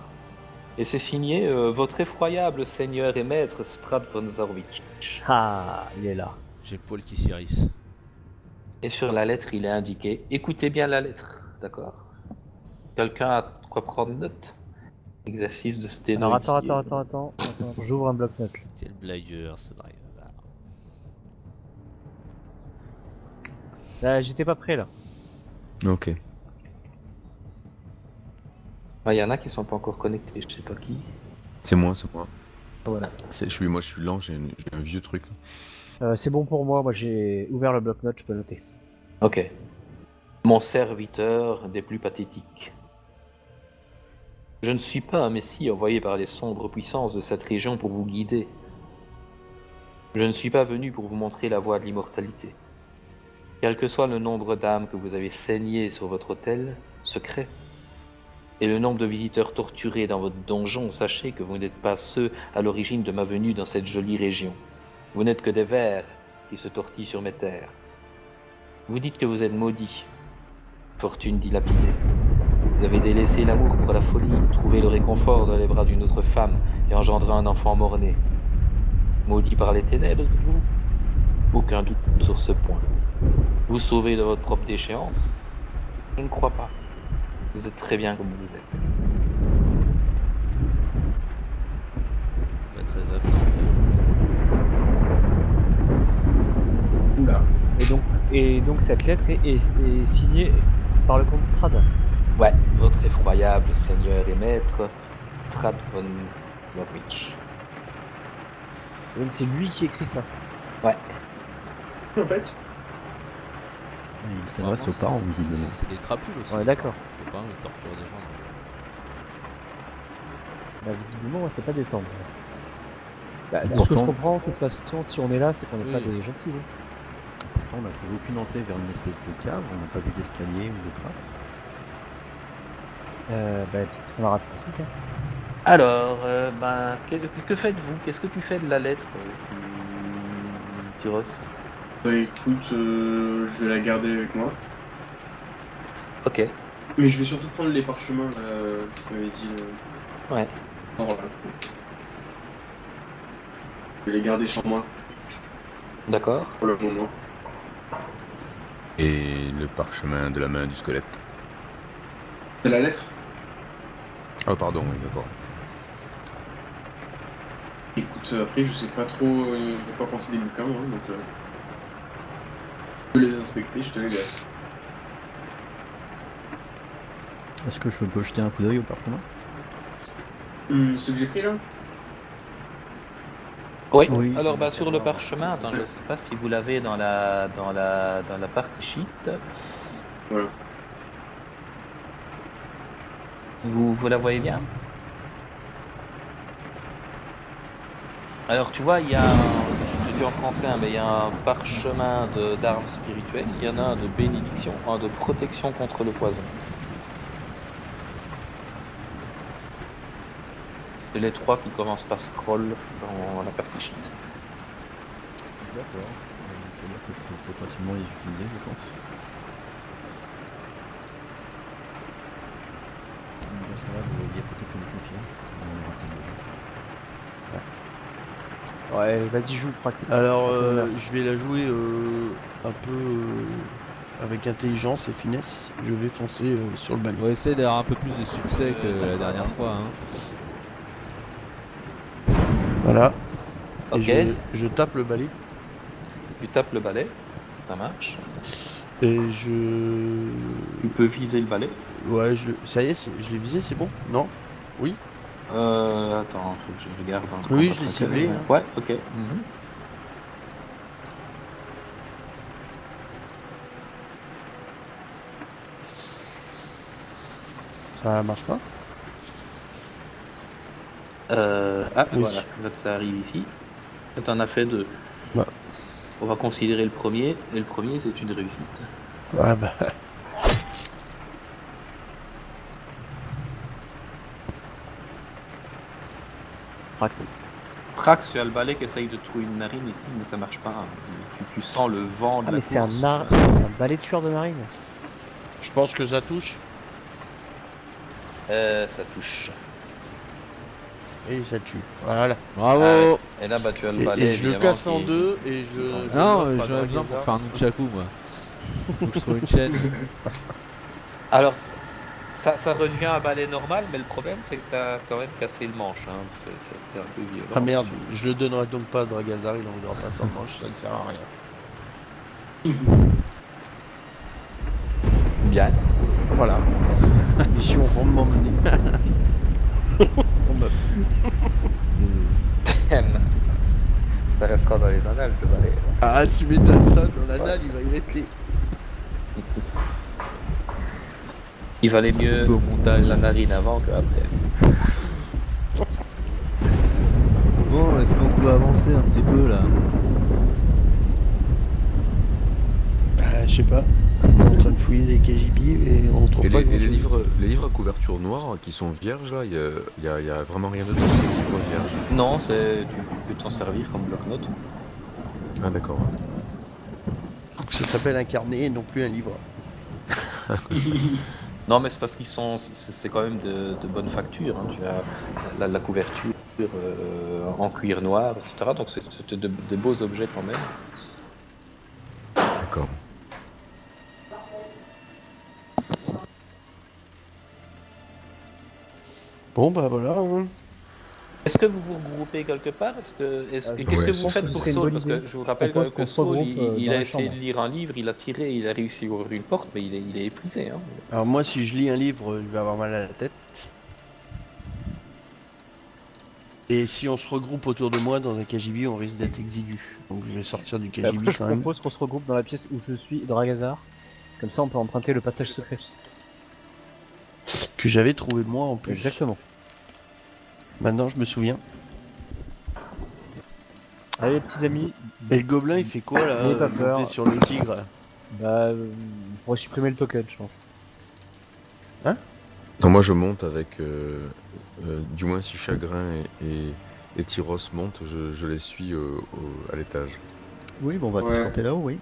Et c'est signé votre effroyable seigneur et maître Strad von Zarwitz. Ah, il est là. J'ai le poil qui s'irrisse. Et sur la lettre, il est indiqué. Écoutez bien la lettre, d'accord? Quelqu'un a quoi prendre note? Exercice de sténo. Alors ici. attends. J'ouvre un bloc-notes. Quel blagueur ce driver. J'étais pas prêt là. Ok. Il y en a qui sont pas encore connectés, je sais pas qui. C'est moi, c'est moi. Voilà. Moi je suis lent, j'ai un vieux truc. C'est bon pour moi, j'ai ouvert le bloc-notes, je peux noter. Ok. Mon serviteur des plus pathétiques. Je ne suis pas un messie envoyé par les sombres puissances de cette région pour vous guider. Je ne suis pas venu pour vous montrer la voie de l'immortalité. Quel que soit le nombre d'âmes que vous avez saignées sur votre autel secret, et le nombre de visiteurs torturés dans votre donjon, sachez que vous n'êtes pas ceux à l'origine de ma venue dans cette jolie région. Vous n'êtes que des vers qui se tortillent sur mes terres. Vous dites que vous êtes maudits, fortune dilapidée. Vous avez délaissé l'amour pour la folie, trouvé le réconfort dans les bras d'une autre femme et engendré un enfant mort-né. Maudit par les ténèbres, vous? Aucun doute sur ce point. Vous sauvez de votre propre déchéance? Je ne crois pas. Vous êtes très bien comme vous êtes. Pas très avenant. Oula. Et donc cette lettre est signée par le comte Strad. Ouais, votre effroyable seigneur et maître, Strad von Zabwitch. Donc c'est lui qui écrit ça. Ouais. En fait, Il s'adresse aux parents, visiblement. C'est des crapules aussi. On est d'accord. Je sais pas, ils torturent des gens. Bah, visiblement, c'est pas des tendres. Bah, de ce Pourtant- que je comprends, de toute façon, si on est là, c'est qu'on n'est pas Oui. des gentils. Hein. Pourtant, on n'a trouvé aucune entrée vers une espèce de cave, on n'a pas vu d'escalier ou de trappe. Bah, on a raté un truc. Hein. Alors, que faites-vous? Qu'est-ce que tu fais de la lettre, Tyros? bah écoute, je vais la garder avec moi. Ok. Mais je vais surtout prendre les parchemins, là, tu m'avais dit. Ouais. Oh, là. Je vais les garder sur moi D'accord. pour le moment. Et le parchemin de la main du squelette. C'est la lettre? Oh pardon, oui, d'accord. Écoute, après, je sais pas trop quoi penser des bouquins, hein, donc. Je peux les inspecter, je te les laisse. Est-ce que je peux jeter un coup d'œil au parchemin? Ce que j'ai pris là? Oui. Oui, Alors, je vais sur le savoir. parchemin, attends, je sais pas si vous l'avez dans la partie sheet. Voilà. Vous la voyez bien? Alors tu vois, il y a je te dis en français, hein, mais il y a un parchemin d'armes spirituelles, il y en a un de bénédiction, un de protection contre le poison. C'est les trois qui commencent par scroll dans la partie sheet. D'accord. C'est-à-dire que je peux potentiellement les utiliser, je pense. Dans ce cas-là, vous voyez peut-être me confier. On aura Ouais, vas-y, joue, Prax. Alors, Voilà. je vais la jouer un peu avec intelligence et finesse. Je vais foncer sur le balai. On va essayer d'avoir un peu plus de succès que la dernière fois. Hein. Voilà. Et Ok. je tape le balai. Tu tapes le balai, ça marche. Et je... Tu peux viser le balai. Ouais, ça y est, je l'ai visé, c'est bon? Non? Oui? Attends, faut que je regarde. Oui, je l'ai ciblé, hein. Ouais, ok. Mhm. Ça marche pas? Oui. Oui. Voilà, que ça arrive ici. T'en as fait deux. Ouais. On va considérer le premier, et le premier c'est une réussite. Ah bah... Prax. Prax, tu as le balai qui essaye de trouver une narine ici, mais ça marche pas. Tu sens le vent de Ah, la mais c'est course. un balai tueur de marine. Je pense que ça touche. Ça touche. Et ça tue. Voilà. Bravo. Ah ouais. Et là, bah, tu as le Et, balai. et je le évidemment, casse en qui- deux et je Non, l'offre à j'aurais besoin pour Dragazar. faire un nunchaku moi. Faut que je trouve une chaîne. Alors, ça redevient un balai normal, mais le problème c'est que t'as quand même cassé le manche. Hein. C'est un peu violent. Ah merde, je le donnerai donc pas à Dragazar, il en voudra pas sans manche, ça ne sert à rien. Bien. Voilà. Mission rondement menée. Bon, bah, Ça restera dans les annales de Valais. ah, tu m'étonnes ça, dans l'anal, il va y rester. Il valait mieux Au montage. la narine avant qu'après. Bon, est-ce qu'on peut avancer un petit peu là? Je sais pas. On est en train de fouiller les KGB et on trouve Et pas les grand-chose. les livres à couverture noire qui sont vierges là, y a vraiment rien dedans, c'est des livres vierges. Non, tu peux t'en servir comme bloc-notes. Ah d'accord. Ça s'appelle un carnet et non plus un livre. Non, mais c'est parce qu'ils sont, c'est quand même de bonne facture. Hein. Tu as la couverture en cuir noir, etc. Donc c'est de beaux objets quand même. D'accord. Bon bah voilà. Hein. Est-ce que vous vous regroupez quelque part? Qu'est-ce je que ouais, vous pense faites que ce pour serait une Saul? bonne Parce idée. que je vous rappelle propose que qu'on se Saul, regroupe, il dans a la essayé chambre. de lire un livre, il a tiré, il a réussi à ouvrir une porte, mais il est épuisé. Hein. Alors moi si je lis un livre, je vais avoir mal à la tête. Et si on se regroupe autour de moi dans un KGB, on risque d'être exigu. Donc je vais sortir du KGB Après, je quand même. propose qu'on se regroupe dans la pièce où je suis, Dragazar. Comme ça, on peut emprunter le passage secret. Que j'avais trouvé moi en plus. Exactement. Maintenant je me souviens. Allez, les petits amis, Et le gobelin il fait quoi là N'ayez pas peur. monté sur le tigre. bah, on pourrait supprimer le token, je pense. Non, moi je monte avec, du moins si Chagrin et Tyros montent, je les suis à l'étage. Oui, bon, on va tous Ouais. monter là-haut, oui.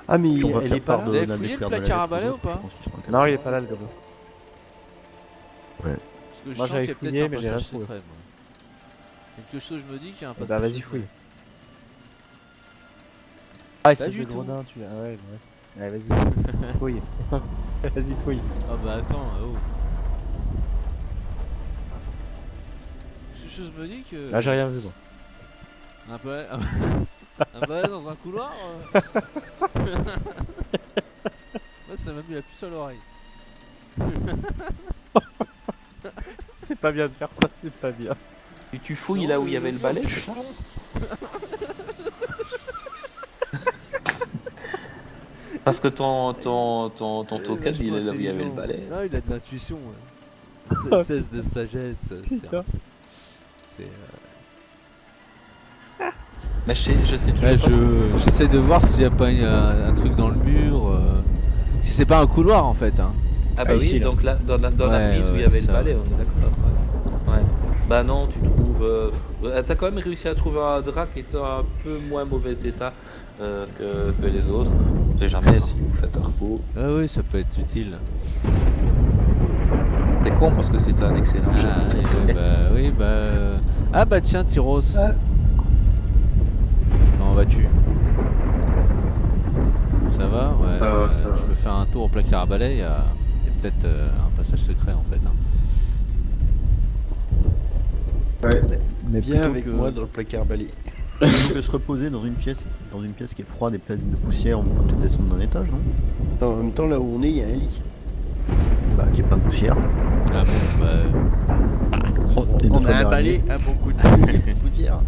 Ah mais Puis on va elle faire est pas part là. de avez la fouillé le découverte de la placard à lettre balai aux ou autres, pas je pense qu'ils seront Non, intéressés. il est pas là, le gobelin. Parce que je Moi, sens j'avais qu'il y a fouillé, peut-être un mais j'ai rien passage trouvé. secret, moi. Quelque chose me dit qu'il y a un passage Bah, vas-y, secret. fouille. Ah, espèce du de tout. gredin, tu... Ah ouais, ouais. Allez, vas-y. Fouille. Vas-y, fouille. Ah bah attends, oh. Quelque chose me dit que... Là, j'ai rien vu, moi. Un balai... un balai dans un couloir Moi ça m'a mis la puce à l'oreille. C'est pas bien de faire ça, c'est pas bien. Tu fouilles là où il y avait le balai, c'est ça? Parce que ton token, il est là où il y avait le balai. Non, il a de l'intuition. Ouais. 16 de sagesse. Putain. C'est... Mais je sais toujours Ouais, pas. j'essaie de voir s'il n'y a pas un truc dans le mur. Si c'est pas un couloir en fait. Hein. Ah bah Ah, oui, ici, là. donc là, dans la Ouais, pièce où il y ouais, avait c'est le ça. balai, on est d'accord. Ouais. Bah non, tu trouves... T'as quand même réussi à trouver un drap qui est un peu moins mauvais état que les autres. On sait jamais si vous faites un repos. Ah oui, ça peut être utile. C'est con parce que c'est un excellent jeu. Ah, ouais, bah oui, bah. Ah bah tiens, Tyros. Comment vas-tu? Ça va? Ouais. Ça va. Je peux faire un tour au placard à balai, il y a peut-être un passage secret en fait. Hein. Ouais. Mais Viens plutôt avec que- moi dans le placard balai. plutôt que se reposer dans une pièce qui est froide et pleine de poussière, on peut peut-être descendre d'un étage, non? En même temps là où on est, il y a un lit. Bah, qui est plein de poussière. Ah bon, bah. Et On notre a un dernier. balai, un bon coup de balai, de poussière.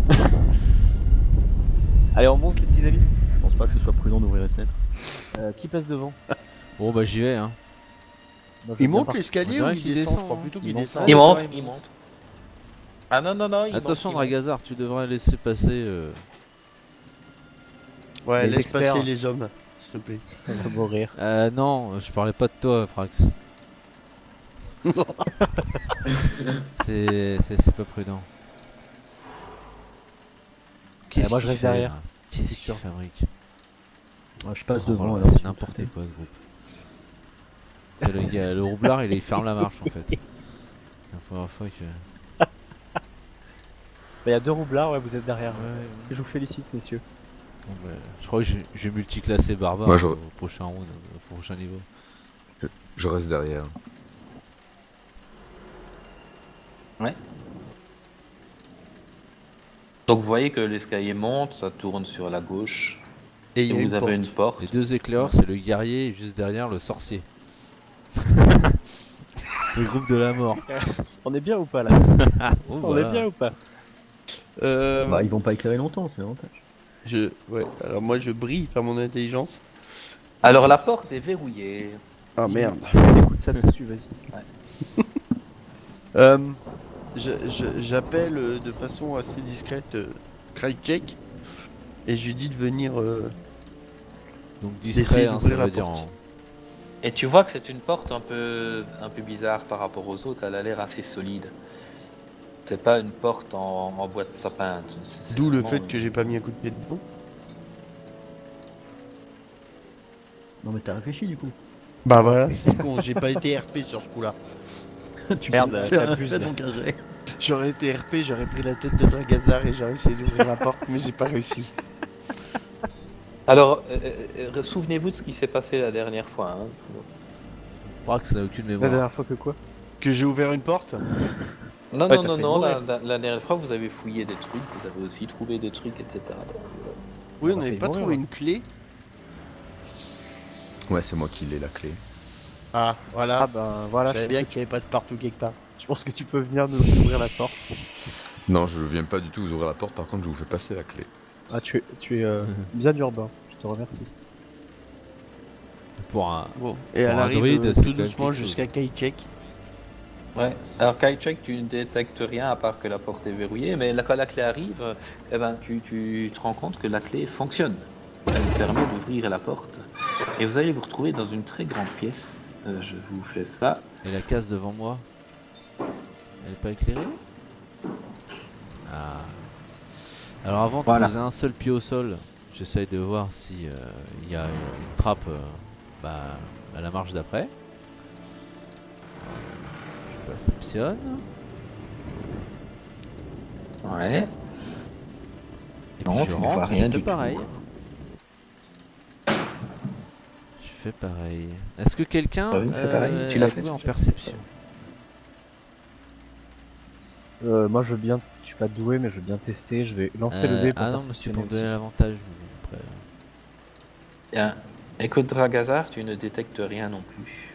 Allez, on monte, les petits amis. Je pense pas que ce soit prudent d'ouvrir les fenêtres. Qui passe devant? Bon bah j'y vais hein. Moi, je veux Il bien monte partir. l'escalier On ou dirait il qu'il descend? descend, Je crois hein. plutôt Il qu'il monte. descend. Il monte, Ouais, il monte. Ah non, il Attention monte. Dragazar, tu devrais laisser passer. Ouais, Les laisse experts. passer les hommes, s'il te plaît. On va mourir. Non, je parlais pas de toi, Prax. C'est pas prudent. Qu'est-ce moi, je qu'il reste fait, derrière. là Qu'est-ce C'est qu'il sûr. fabrique? Je passe Oh devant là, alors. c'est si vous n'importe permettez. quoi ce groupe. C'est le gars, le roublard il ferme la marche en fait. C'est la première fois que. Bah, il y a 2 roublards, ouais, vous êtes derrière. Ouais, Je vous félicite, messieurs. bon, bah, je crois que j'ai multiclassé barbare Moi, je- au prochain round, au prochain niveau. Je reste derrière. Donc vous voyez que l'escalier monte, ça tourne sur la gauche. Et Et il y a vous une avez porte. une porte. Les deux éclaireurs, c'est le guerrier et juste derrière le sorcier. Le groupe de la mort. On est bien ou pas là? Oh, On voilà. est bien ou pas? Bah, ils vont pas éclairer longtemps, c'est l'avantage. Ouais, alors moi je brille par mon intelligence. Alors la porte est verrouillée. Ah merde. Écoute ça dessus, vas-y. J'appelle de façon assez discrète Krajcek et je lui dis de venir. Donc D'essayer discret, hein, ça d'ouvrir la veut dire porte. Et tu vois que c'est une porte un peu bizarre par rapport aux autres. Elle a l'air assez solide. C'est pas une porte en bois de sapin. C'est D'où le vraiment fait que j'ai pas mis un coup de pied dedans. Non, mais t'as réfléchi du coup. Bah voilà, c'est con, j'ai pas été RP sur ce coup-là. Tu Merde, peux faire un t'abuses, fait là. donc un jet. J'aurais été RP, j'aurais pris la tête de Dragazar et j'aurais essayé d'ouvrir la porte, mais j'ai pas réussi. Alors, souvenez-vous de ce qui s'est passé la dernière fois. Hein. Prax n'a aucune La mémoire. dernière fois que quoi? Que j'ai ouvert une porte? Non, Ouais, non, t'as non, fait non. mourir. La dernière fois, vous avez fouillé des trucs, vous avez aussi trouvé des trucs, etc. Donc, Oui, On on a n'avait failli pas mourir, trouvé ouais. une clé. Ouais, c'est moi qui l'ai la clé. Ah, voilà. Ah ben voilà, Je savais je bien pense, qu'il y avait passe-partout quelque part. je pense que tu peux venir nous ouvrir la porte. Non, je viens pas du tout vous ouvrir la porte, par contre, je vous fais passer la clé. Ah tu es bien urbain, je te remercie. Pour un. Bon. Et Pour elle un arrive druide, c'est tout quand même doucement quelque chose. jusqu'à Kajcek. Ouais. Alors Kaichek, tu ne détectes rien à part que la porte est verrouillée, mais quand la clé arrive, eh ben, tu te rends compte que la clé fonctionne. Elle permet d'ouvrir la porte. Et vous allez vous retrouver dans une très grande pièce. Je vous fais ça. Et la case devant moi, elle est pas éclairée? Ah. Alors avant de Voilà. poser un seul pied au sol, j'essaye de voir si il y a une trappe à la marche d'après. Je perceptionne. Ouais. Et Non, puis tu je ne vois rentre, rien je fais du tout. pareil. Je fais pareil. Est-ce que quelqu'un Ouais, fais pareil. Tu l'as a fait, joué en tu l'as fait. perception? Moi je veux bien, je suis pas doué mais je veux bien tester, je vais lancer le dé pour Ah non, mais c'est perceptionner pour me donner aussi. l'avantage. Mais bon, après, Bien. Écoute, Dragazar, tu ne détectes rien non plus.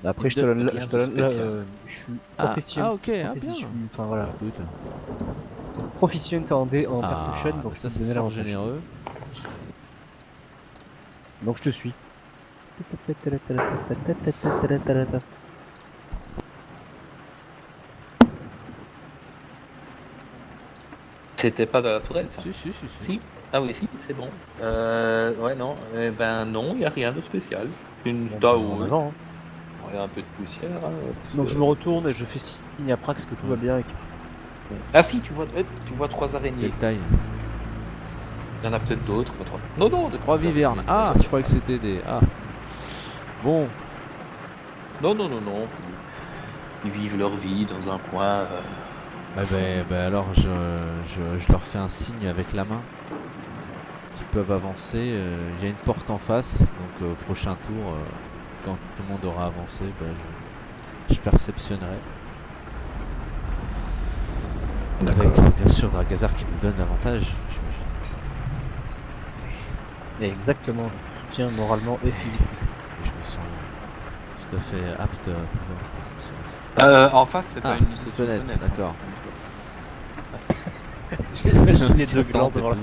Après je te de- donne, rien je de te donne, spécial. je suis Ah, professionnel. ah, ok, ah, bien. Enfin voilà, écoute. professionnel en dé, en Ah, perception, donc bah je ça peux te c'est donner fort l'avantage. généreux. Donc je te suis. C'était pas dans la tourelle, ça? Si. Si. Ah oui, si, c'est bon. Ouais, non. Eh ben non, il n'y a rien de spécial. Une Bon, tas bah, en où avant, hein. il y a un peu de poussière. Hein, Donc je me retourne et je fais signe à Prax que tout va bien et que... Ah si, tu vois 3 araignées. Quelle taille? Il y en a peut-être d'autres. Pas 3. Non, non, des 3 petites vivernes. araignées, Ah, des je croyais que c'était des. Ah. Bon, Non, non, non, non. Ils vivent leur vie dans un coin. alors je leur fais un signe avec la main qu'ils peuvent avancer. Il y a une porte en face, donc au prochain tour, quand tout le monde aura avancé, je perceptionnerai. Avec bien sûr Dragazar qui nous donne l'avantage, j'imagine. Et exactement, je te soutiens moralement et physiquement. Et je me sens tout à fait apte à pouvoir perceptionner. En face, c'est pas une fenêtre, d'accord. J'ai imaginé deux J'attends, glands devant la...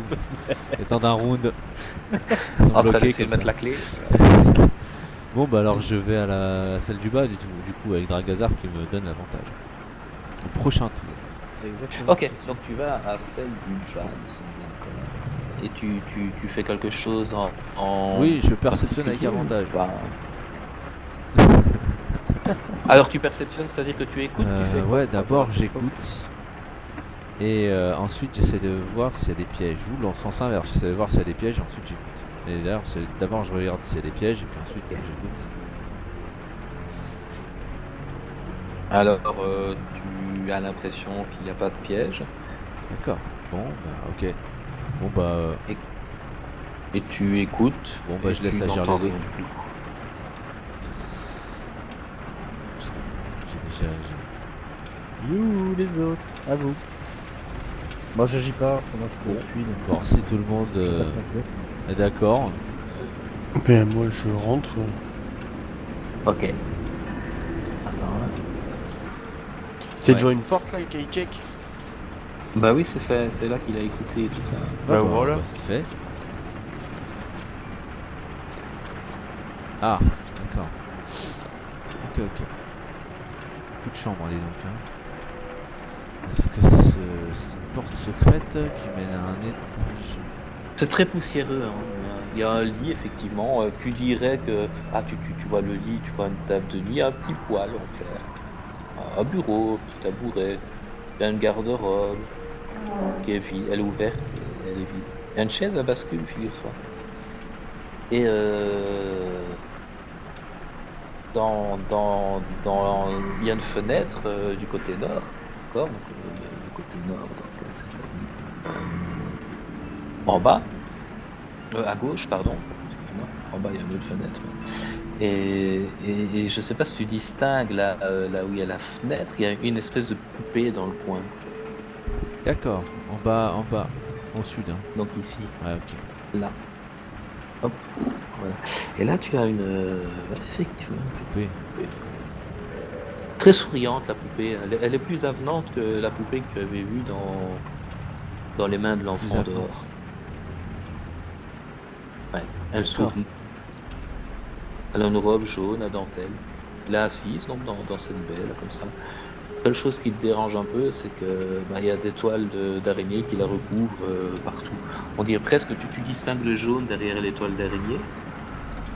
étant d'un round. En train bloqués d'essayer de comme mettre la clé. Bon bah alors je vais à la celle du bas du coup avec Dragazar qui me donne l'avantage. Au prochain tour. Exactement. Ok, donc tu vas à celle du bas, me semble. Et tu fais quelque chose en Oui, je perceptionne avec particulier ou avantage. pas? Alors tu perceptionnes, c'est-à-dire que tu écoutes, tu fais quoi Ouais, par d'abord rapport à cette j'écoute. Et ensuite j'essaie de voir s'il y a des pièges. Ou dans le sens inverse, j'essaie de voir s'il y a des pièges et ensuite j'écoute. Et d'ailleurs, d'abord je regarde s'il y a des pièges et puis ensuite j'écoute. Alors tu as l'impression qu'il n'y a pas de piège D'accord. Bon bah ok. Bon bah et tu écoutes. Bon, bah, et je laisse tu agir n'entends les rien autres. du tout. j'ai déjà. You les autres, à vous. Moi j'agis pas, moi je te suis, donc Bon, si tout le monde je passe mon tour. est d'accord. Ben moi je rentre. Ok. Attends. T'es Ouais. devant une porte là, Kaychek? Bah oui, c'est là qu'il a écouté tout ça. Bah voilà. C'est fait. Ah, d'accord. Ok, ok. Beaucoup de chambres, dis donc. Hein. Est-ce que c'est une porte secrète qui mène à un étage? C'est très poussiéreux. Hein. Il y a un lit, effectivement. Tu dirais que. Ah, tu vois le lit, tu vois une table de nuit, un petit poêle en fer. Un bureau, un petit tabouret. Il y a une garde-robe qui est vide. Elle est ouverte, elle est vide. Il y a une chaise à bascule, figure-toi. Et il y a une fenêtre du côté nord. D'accord, donc, du côté nord, donc c'est-à-dire en bas. À gauche, pardon. Excuse-moi. En bas, il y a une autre fenêtre. Et je sais pas si tu distingues là où il y a la fenêtre, il y a une espèce de poupée dans le coin. D'accord, en bas, au sud. Hein. Donc ici, Ouais, ok. là. Hop. Voilà. Et là, tu as une. Effectivement. Poupée. Très souriante, la poupée. Elle est plus avenante que la poupée que tu avais vue dans les mains de Plus l'enfant avenante. dehors. Ouais, elle D'accord. sourit. Elle a une robe jaune à dentelle. Elle est assise donc dans cette baie là comme ça. La seule chose qui te dérange un peu, c'est que il y a des toiles d'araignée qui la recouvrent partout. On dirait presque que tu distingues le jaune derrière les toiles d'araignée.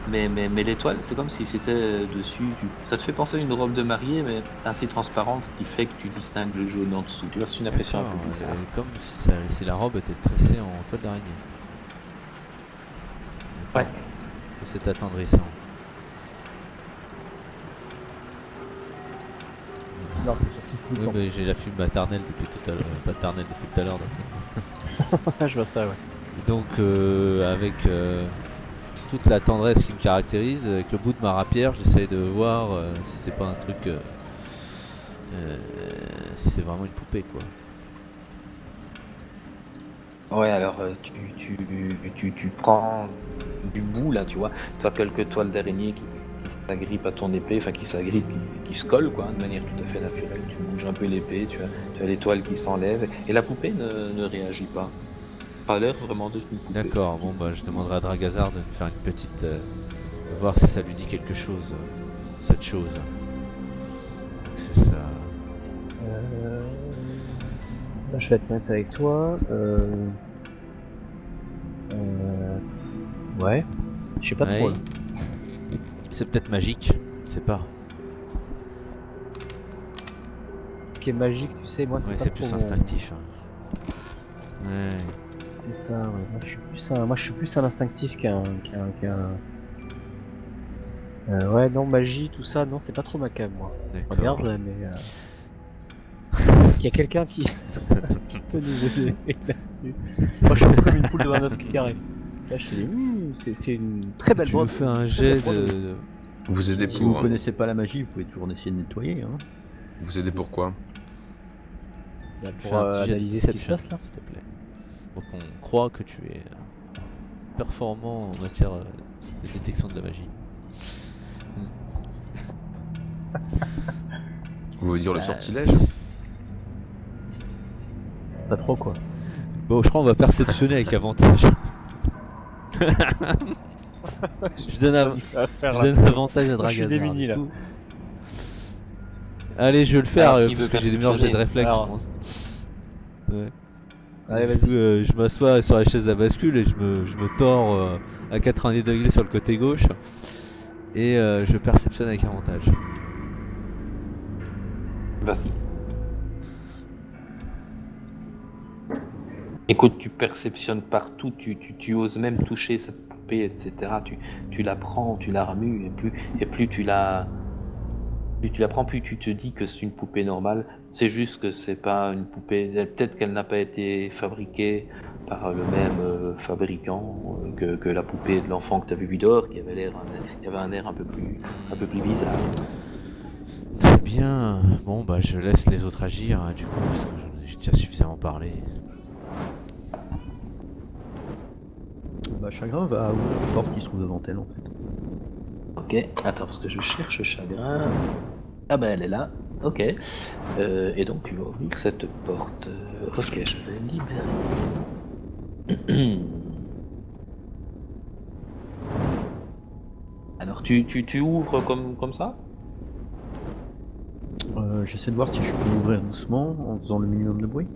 Mais les toiles, c'est comme si c'était dessus. Ça te fait penser à une robe de mariée, mais assez transparente, qui fait que tu distingues le jaune en dessous. Tu vois, c'est une impression un D'accord, peu bizarre. comme si la robe était tressée en toile d'araignée. Ouais. Que c'est attendrissant. Non, c'est surtout Oui, flippant. mais j'ai la fibre maternelle depuis tout à l'heure. Paternelle depuis tout à l'heure. Je vois ça, ouais. Donc, avec toute la tendresse qui me caractérise, avec le bout de ma rapière, j'essaye de voir si c'est pas un truc. Si c'est vraiment une poupée, quoi. Ouais, alors tu prends du bout là, tu vois. Tu as quelques toiles d'araignée qui s'agrippent à ton épée, enfin qui s'agrippent, qui se collent quoi, de manière tout à fait naturelle. Tu bouges un peu l'épée, tu as les toiles qui s'enlèvent, et la poupée ne réagit pas. Pas l'air vraiment d'être une poupée. D'accord, bon bah je demanderai à Dragazar de me faire une petite. De voir si ça lui dit quelque chose, cette chose. Donc c'est ça. Là, je vais être honnête avec toi. Ouais. Je sais pas trop. Ouais. Là. C'est peut-être magique, je sais pas. Ce qui est magique, tu sais, moi, c'est Ouais, pas c'est trop plus mon- instinctif. Hein. Ouais. C'est ça, ouais. Moi, je suis plus un instinctif qu'un. Ouais, non, magie, tout ça, non, c'est pas trop ma cam, moi. D'accord. Regarde, là, mais. Est-ce qu'il y a quelqu'un qui peut nous aider là-dessus? Moi, je suis un peu comme une poule de 29 qui arrive. Là, je te dis, c'est une très belle Tu me brosse. fais un très belle jet brosse. de. Vous aidez Si vous pour. connaissez pas la magie, vous pouvez toujours essayer de nettoyer. Hein. Vous aidez pourquoi? Bah, Fais pour un petit jet de analyser ce qui se perception, passe là. s'il te plaît. Donc on croit que tu es performant en matière de détection de la magie. Vous voulez dire le Bah, sortilège? C'est pas trop quoi. Bon, je crois qu'on va perceptionner avec avantage. Je donne, je donne avantage à Moi, je suis Dragazar. démuni, là. du coup. Allez, je vais le faire Alors, qui parce veut que j'ai des meilleurs jets de réflexe. Alors. Je pense. Ouais. Allez, Du vas-y. coup, je m'assois sur la chaise à bascule et je me tords à 90 degrés sur le côté gauche. Et je perceptionne avec avantage. Vas-y. Écoute, tu perceptionnes partout, tu oses même toucher cette poupée, etc. Tu la prends, tu la remues, et plus tu la prends, plus tu te dis que c'est une poupée normale. C'est juste que c'est pas une poupée. Peut-être qu'elle n'a pas été fabriquée par le même fabricant que la poupée de l'enfant que tu avais vu dehors, qui avait un air un peu plus bizarre. Très bien. Bon, bah je laisse les autres agir du coup parce que j'ai déjà suffisamment parlé. Bah, Chagrin va ouvrir la porte qui se trouve devant elle en fait. Ok, attends, parce que je cherche Chagrin. Ah ben elle est là. Ok. Et donc tu vas ouvrir cette porte. Ok, je vais libérer. Alors tu ouvres comme ça? J'essaie de voir si je peux l'ouvrir doucement en faisant le minimum de bruit.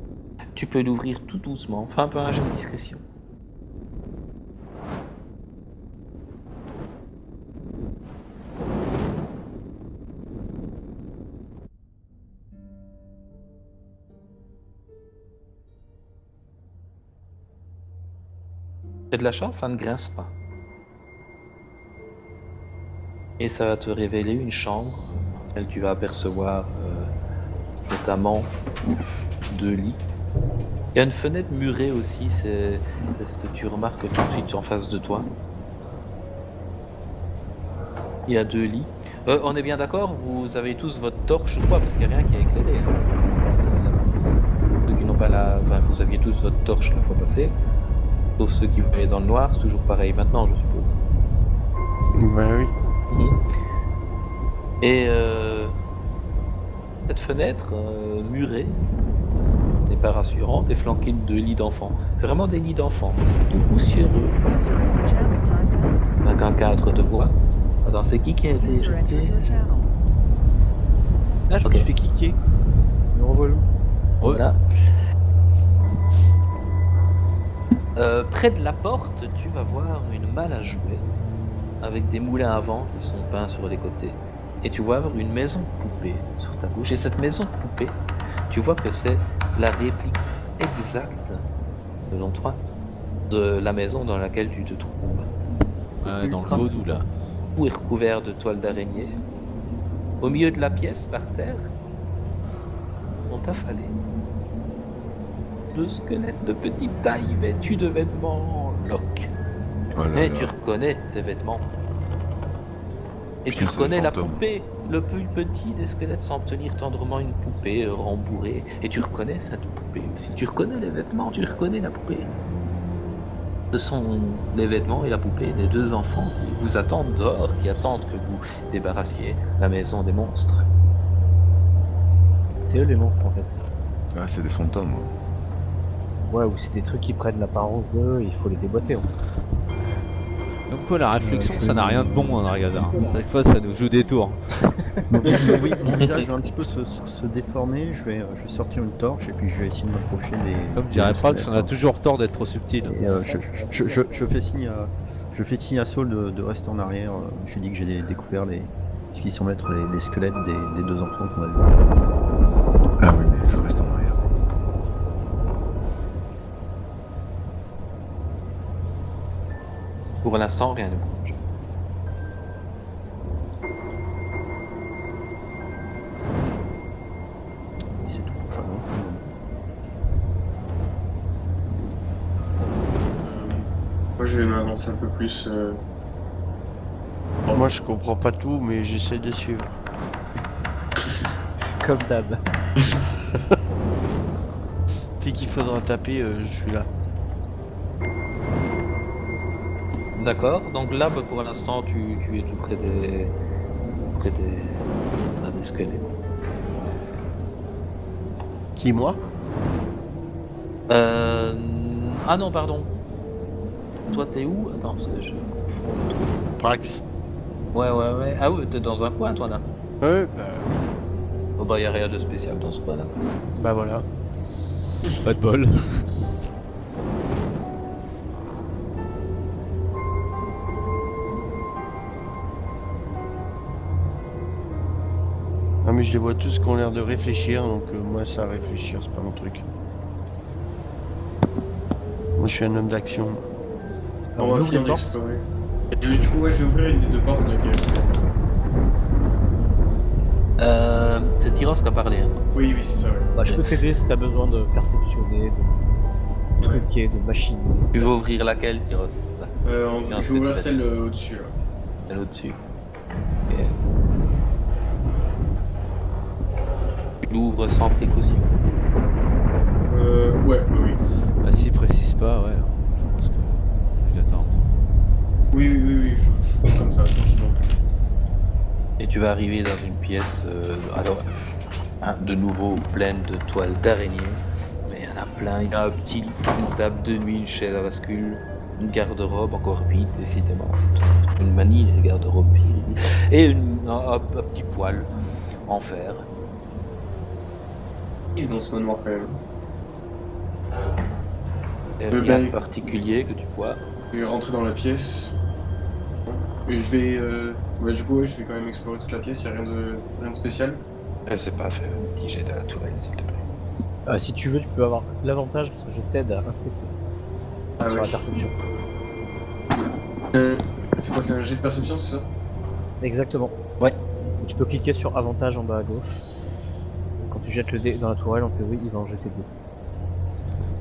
Tu peux l'ouvrir tout doucement. Fais un peu un jeu de discrétion. J'ai de la chance, ça ne grince pas. Et ça va te révéler une chambre dans laquelle tu vas apercevoir notamment 2 lits. Il y a une fenêtre murée aussi, c'est ce que tu remarques tout de suite en face de toi. Il y a 2 lits. On est bien d'accord, vous avez tous votre torche ou quoi? Parce qu'il n'y a rien qui est éclairé. Ceux qui n'ont pas la... Enfin, vous aviez tous votre torche la fois passée. Sauf ceux qui voyaient dans le noir, c'est toujours pareil maintenant, je suppose. Bah oui. Et cette fenêtre murée n'est pas rassurante et flanquée de 2 lits d'enfants. C'est vraiment des lits d'enfants, tout poussiéreux, avec un cadre de bois. Attends, c'est qui a été jeté? Là, je me Ok. suis fait kicker. Me revoilà. Voilà. Près de la porte, tu vas voir une malle à jouer avec des moulins à vent qui sont peints sur les côtés. Et tu vas avoir une maison poupée sur ta gauche. Et cette maison poupée, tu vois que c'est la réplique exacte, selon toi, de la maison dans laquelle tu te trouves. Ouais, dans le vaudou là. Tout est recouvert de toiles d'araignée. Au milieu de la pièce, par terre, ont affalé 2 squelettes de petite taille vêtus de vêtements loques. Oh là Mais là. tu reconnais ces vêtements. Et Putain, tu c'est reconnais des la fantômes. poupée. Le plus petit des squelettes semble tenir tendrement une poupée rembourrée. Et tu reconnais cette poupée aussi. Tu reconnais les vêtements, tu reconnais la poupée. Ce sont les vêtements et la poupée des 2 enfants qui vous attendent dehors, qui attendent que vous débarrassiez la maison des monstres. C'est eux les monstres en fait. Ah, c'est des fantômes. Ouais, ou c'est des trucs qui prennent l'apparence d'eux, il faut les déboîter en fait. Comme quoi la réflexion ça n'a rien de bon hein, Dargazar. Chaque fois ça nous joue des tours. Mon visage va un petit peu se déformer. Je vais sortir une torche et puis je vais essayer de m'approcher des. Comme dirait des Prax, on a squelettes. toujours tort d'être trop subtil. Et je fais signe à Saul de rester en arrière. Je lui dis que j'ai découvert ce qui semble être les squelettes des 2 enfants qu'on a vus. Ah oui, mais je reste en arrière. Pour l'instant, rien ne bouge. Et c'est tout pour Shadow. Moi, je vais m'avancer un peu plus. Moi je comprends pas tout, mais j'essaie de suivre. Comme d'hab. Dès qu'il faudra taper, je suis là. D'accord, donc là bah, pour l'instant tu es tout près des squelettes. Qui, moi? Ah non pardon. Toi t'es où? Attends parce que je... Prax. Ouais. Ah ouais t'es dans un coin toi là. Ouais, Oh bah y a rien de spécial dans ce coin là. bah voilà. Pas de bol. Ah mais je les vois tous qui ont l'air de réfléchir, donc moi ça réfléchir, c'est pas mon truc. Moi je suis un homme d'action. On va ouvre les finir portes. d'explorer. Et du coup, ouais, je vais ouvrir une des 2 portes. Donc, C'est Tyros qui a parlé. Hein. oui, c'est ça, ouais. Bah, je peux t'aider si t'as besoin de perceptionner, de truquer, de machiner. Tu veux ouvrir laquelle Tyros? Tiens, Je vais ouvrir c'est celle au-dessus, là. Celle au-dessus. Ok. Tu l'ouvres sans précaution. Ouais, oui. Ah si précise pas ouais. Je pense que obligatoirement. Oui, je fais comme ça, tranquillement. Et tu vas arriver dans une pièce. Alors, de nouveau pleine de toiles d'araignée. Mais il y en a plein. Il y a un petit lit, une table de nuit, une chaise à bascule, une garde-robe, encore 8, décidément. C'est une manie, les garde-robes. Et un petit poêle en fer. Ils ont ce manoir quand même. Et Le rien de bail. particulier que tu vois. Je vais rentrer dans la pièce. Et je vais. Bah, du coup, ouais, je vais quand même explorer toute la pièce, y a rien de spécial. C'est pas fait un petit jet de la tourelle, s'il te plaît. Si tu veux, tu peux avoir l'avantage parce que je t'aide à inspecter Ah sur ouais. la perception. C'est quoi, c'est un jet de perception, c'est ça? Exactement. Ouais. Tu peux cliquer sur avantage en bas à gauche. Quand tu jettes le dé dans la tourelle, en théorie, il va en jeter 2.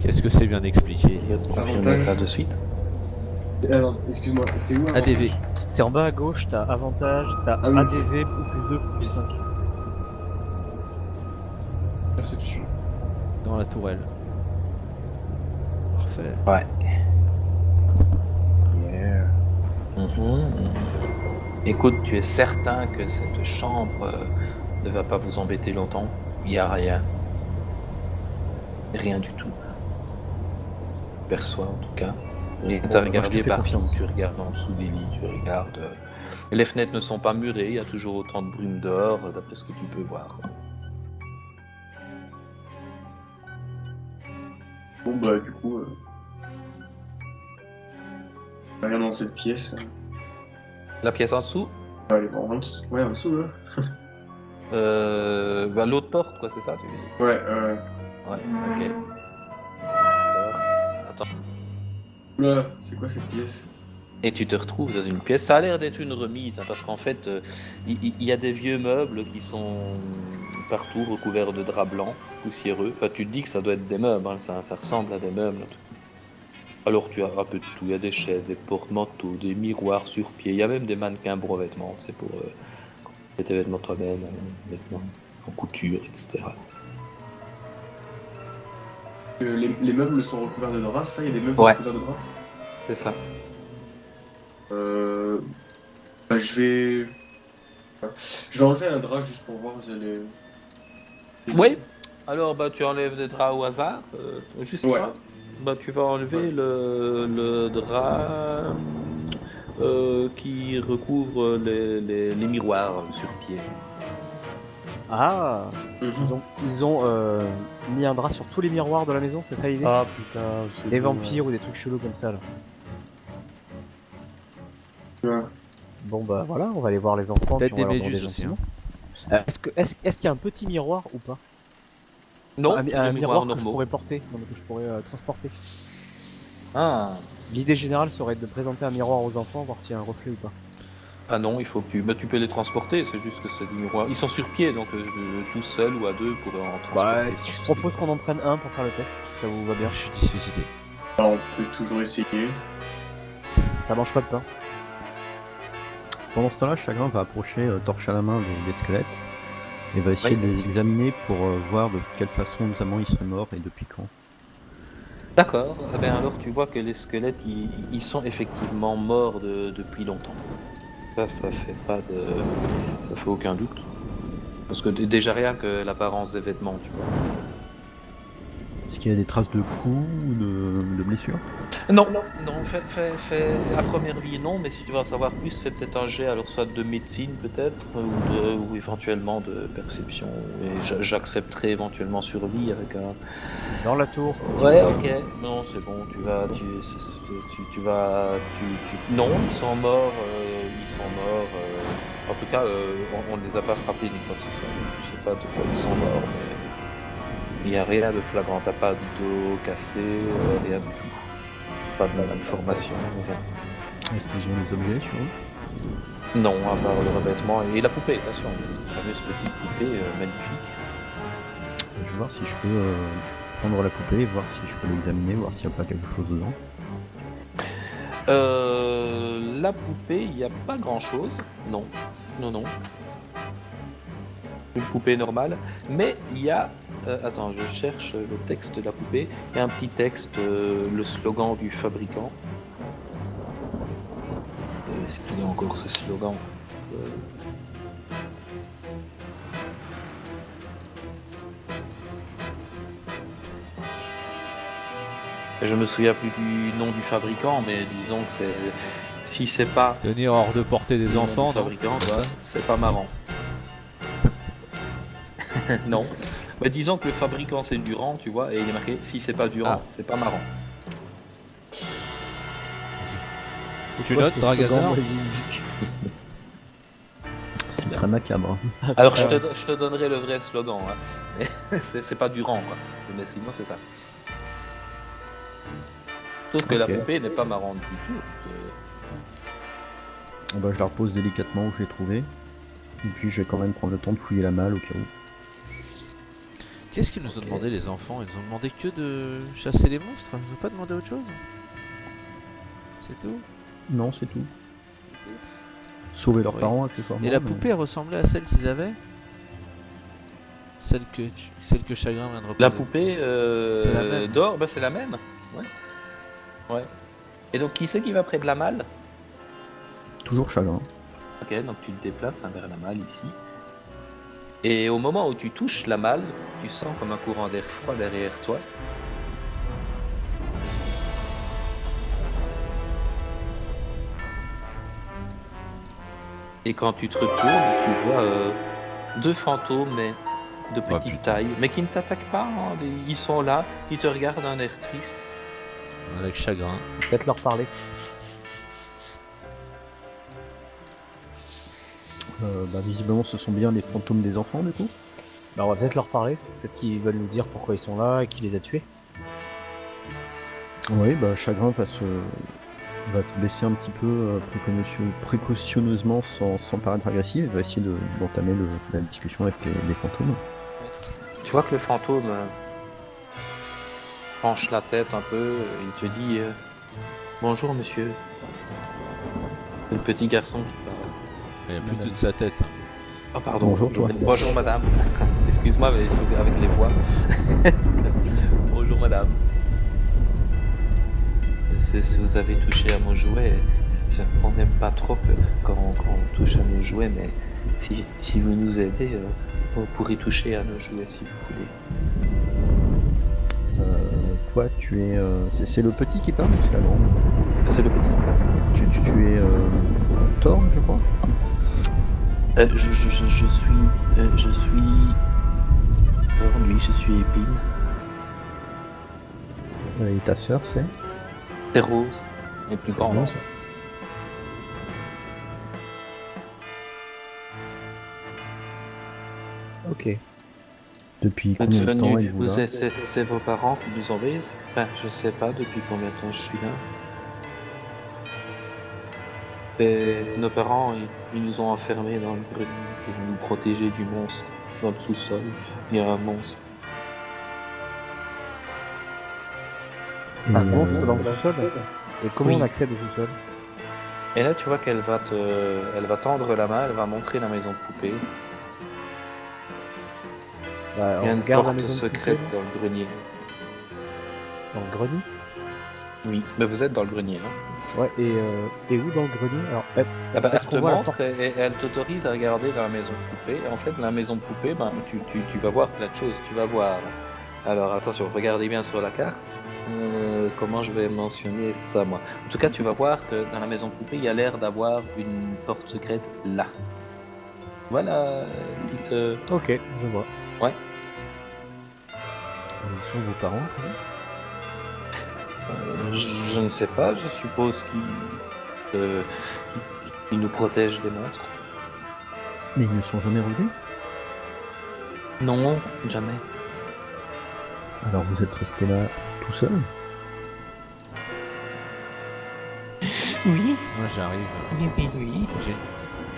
Qu'est-ce que c'est bien expliqué? Il y a de confirmer Avantage. ça de suite. Non, excuse-moi, c'est où ADV. C'est en bas à gauche, t'as avantage, t'as Ah oui. ADV plus 2 plus 5. Perception. Dans la tourelle. Parfait. Ouais. Mhm. Écoute, tu es certain que cette chambre ne va pas vous embêter longtemps? Il n'y a rien. Rien du tout. Perçois en tout cas. Et Bon, tu as moi, je te regardé fais partout, confiance. tu regardes en dessous des lits, tu regardes. Les fenêtres ne sont pas murées, il y a toujours autant de brume dehors, d'après ce que tu peux voir. Bon, bah, du coup. Rien dans cette pièce. La pièce en dessous? On va aller voir en dessous. Ouais, en dessous, là. Bah, l'autre porte, quoi, c'est ça, tu veux dire? Ouais, Ouais, ok. D'accord. Attends. Oula, c'est quoi cette pièce? Et tu te retrouves dans une pièce. Ça a l'air d'être une remise, hein, parce qu'en fait, il y a des vieux meubles qui sont partout recouverts de draps blancs, poussiéreux. Enfin, tu te dis que ça doit être des meubles, hein, ça ressemble à des meubles. Alors tu as un peu de tout, il y a des chaises, des porte-manteaux, des miroirs sur pied, il y a même des mannequins pour vêtements, c'est pour tes vêtements toi-même, vêtements en couture, etc. Les meubles sont recouverts de draps, ça? Il y a des meubles Ouais. recouverts de draps? C'est ça. Bah, je vais enlever un drap juste pour voir si elle est. Oui. Alors bah tu enlèves des draps au hasard, juste Ouais. ça. Bah tu vas enlever Ouais. le drap qui recouvre les miroirs sur pied. Ah, Mhm. ils ont mis un drap sur tous les miroirs de la maison, c'est ça l'idée? Ah putain, c'est Des bon, vampires ou des trucs chelous comme ça là. Ouais. Bon bah voilà, on va aller voir les enfants. Peut-être puis on va des leur demander méduses aussi, gentiment. Est-ce qu'il y a un petit miroir ou pas? Non, un, c'est un des miroir que je normaux. pourrais porter, non, que je pourrais transporter. Ah. L'idée générale serait de présenter un miroir aux enfants, voir s'il y a un reflet ou pas. Ah non, il faut plus. Bah tu peux les transporter, c'est juste que c'est des miroirs. Ils sont sur pied, donc tout seul ou à deux pourraient en transporter. Bah, si je propose qu'on en prenne un pour faire le test, si ça vous va bien. Je suis dissuété. Alors, on peut toujours essayer. Ça mange pas de pain. Pendant ce temps-là, Chagrin va approcher torche à la main des squelettes et va essayer de les examiner pour voir de quelle façon notamment ils seraient morts et depuis quand. D'accord. Eh bien alors tu vois que les squelettes, ils sont effectivement morts depuis longtemps. Ça fait pas de, ça fait aucun doute. Parce que déjà rien que l'apparence des vêtements, tu vois. Est-ce qu'il y a des traces de coups ou de blessures? Non, fais à première vue non, mais si tu veux en savoir plus, fais peut-être un jet, alors soit de médecine peut-être, ou éventuellement de perception. Et j'accepterai éventuellement survie avec un. Dans la tour. Ouais, ok. Non, c'est bon. Non, ils sont morts. En tout cas, on ne les a pas frappés ni quoi que ce soit. Je sais pas de quoi ils sont morts, mais il n'y a rien de flagrant. T'as pas d'eau cassée, rien du tout. Pas de malformation, rien. Est-ce qu'ils ont des objets sur eux? Non, à part le revêtement et la poupée. Attention, cette fameuse petite poupée magnifique. Je vais voir si je peux prendre la poupée et voir si je peux l'examiner, voir s'il n'y a pas quelque chose dedans. La poupée, il n'y a pas grand chose. Non. Une poupée normale. Mais il y a. Attends, je cherche le texte de la poupée. Il y a un petit texte, le slogan du fabricant. Est-ce qu'il y a encore ce slogan? Je me souviens plus du nom du fabricant, mais disons que c'est... Si c'est pas Tenir hors de portée des le nom enfants, du non? fabricant, quoi, c'est pas marrant. Non. Mais disons que le fabricant c'est Durand, tu vois, et il est marqué si c'est pas Durand, c'est pas marrant. C'est Tu quoi notes, ce Dragazar slogan brésilien? C'est très macabre. Alors je te donnerai le vrai slogan, hein. Mais c'est pas Durand, quoi. Mais sinon c'est ça. Sauf que la Ok. poupée n'est pas marrante du tout. Bon, bah, je la repose délicatement où je l'ai trouvée. Et puis je vais quand même prendre le temps de fouiller la malle au cas où. Qu'est-ce qu'ils nous ont demandé les enfants? Ils nous ont demandé que de chasser les monstres? Ils nous ont pas demandé autre chose? C'est tout? Non, c'est tout. Sauver leurs Oui. parents accessoirement. Et la mais- poupée ressemblait à celle qu'ils avaient? Celle que Chagrin vient de reposer. La poupée C'est la même. d'or, bah c'est la même. Ouais. Ouais. Et donc qui c'est qui va près de la malle? Toujours chagrin. Ok, donc tu te déplaces vers la malle ici. Et au moment où tu touches la malle, tu sens comme un courant d'air froid derrière toi. Et quand tu te retournes, tu vois deux fantômes, mais de Oh, petite putain. taille, mais qui ne t'attaquent pas. Hein. Ils sont là, ils te regardent d'un air triste. Avec Chagrin. Peut-être leur parler. Bah, visiblement, ce sont bien les fantômes des enfants, du coup. Bah, on va peut-être leur parler, c'est peut-être qu'ils veulent nous dire pourquoi ils sont là et qui les a tués. Oui, bah, chagrin va se baisser un petit peu précautionneusement sans paraître agressif. Il va essayer d'entamer la discussion avec les fantômes. Tu vois que le fantôme penche la tête un peu, il te dit bonjour monsieur. C'est le petit garçon qui parle. Il a plus toute sa tête. Hein. Oh pardon, Bonjour, toi. Bonjour madame. Excuse-moi mais il faut avec les voix. Bonjour madame. Si vous avez touché à mon jouet, on n'aime pas trop quand on touche à nos jouets, mais si vous nous aidez, vous pourrez toucher à nos jouets si vous voulez. Toi, tu es. C'est le petit qui parle ou c'est la grande? C'est le petit. Tu es Thorn, je crois. Je suis. Alors lui, je suis Épine. Et ta sœur, c'est? C'est Rose. Et plus grand. Rose. Ok. Depuis Vous êtes combien de temps venus, êtes-vous là? c'est vos parents qui nous envoient. Enfin, je sais pas depuis combien de temps je suis là. Et nos parents, ils nous ont enfermés dans le grenier pour nous protéger du monstre. Dans le sous-sol, il y a un monstre. Et, Un monstre dans le sous-sol. Et comment Oui. on accède au sous-sol? Et là, tu vois qu'elle va elle va tendre la main, elle va montrer la maison de poupée. Bah, Il y a on une regarde la porte maison de secrète poupée, dans le grenier. dans le grenier. Oui, mais vous êtes dans le grenier. Hein. Ouais, et où dans le grenier? Alors, Ah bah, est-ce elle qu'on te voit la montre porte? et elle t'autorise à regarder dans la maison de poupée. Et en fait, la maison de poupée, ben, tu vas voir plein de choses. Tu vas voir. Alors attention, regardez bien sur la carte. Comment je vais mentionner ça, moi? En tout cas, tu vas voir que dans la maison de poupée, il y a l'air d'avoir une porte secrète là. Voilà, petite. Ok, je vois. Ouais. Où sont vos parents à présent? Je ne sais pas. Je suppose qu'ils nous protègent des monstres. Mais ils ne sont jamais revenus? Non, jamais. Alors vous êtes resté là tout seul? Oui, Moi j'arrive. oui.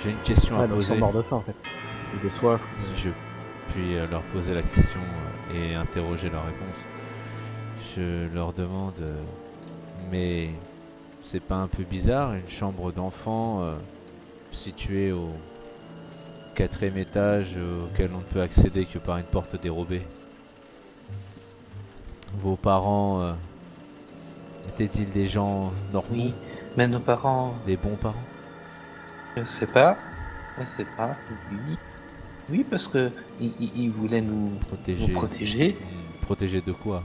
J'ai une question à Ouais, donc ils sont poser. morts de faim en fait. Ou de soif. Si je puis leur poser la question et interroger leur réponse. Je leur demande, mais c'est pas un peu bizarre une chambre d'enfant située au 4e étage auquel on ne peut accéder que par une porte dérobée? Vos parents étaient-ils des gens normaux, Oui, mais nos parents, des bons parents? je sais pas. Oui. Oui, parce que ils voulaient nous Protégés. protéger. Protégés de quoi?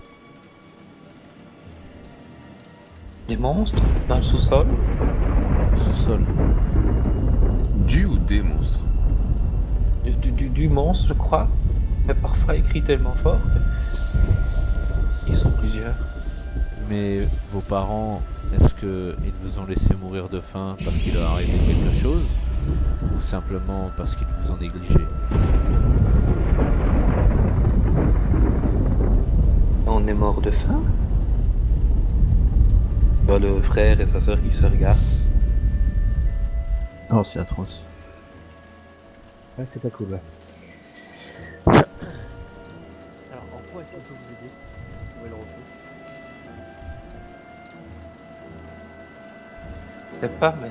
Des monstres dans le sous-sol. Sous-sol. Du ou des monstres? Du monstre, je crois. Mais parfois écrit tellement fort qu'ils sont plusieurs. Mais vos parents, est-ce qu'ils vous ont laissé mourir de faim parce qu'il leur arrivé quelque chose ou simplement parce qu'ils vous ont négligé? On est mort de faim. Le frère et sa sœur qui se regardent. Oh, c'est atroce. Ouais, c'est pas cool, ouais. Alors, en quoi est-ce qu'on peut vous aider? Où est le repos? Je sais pas, mais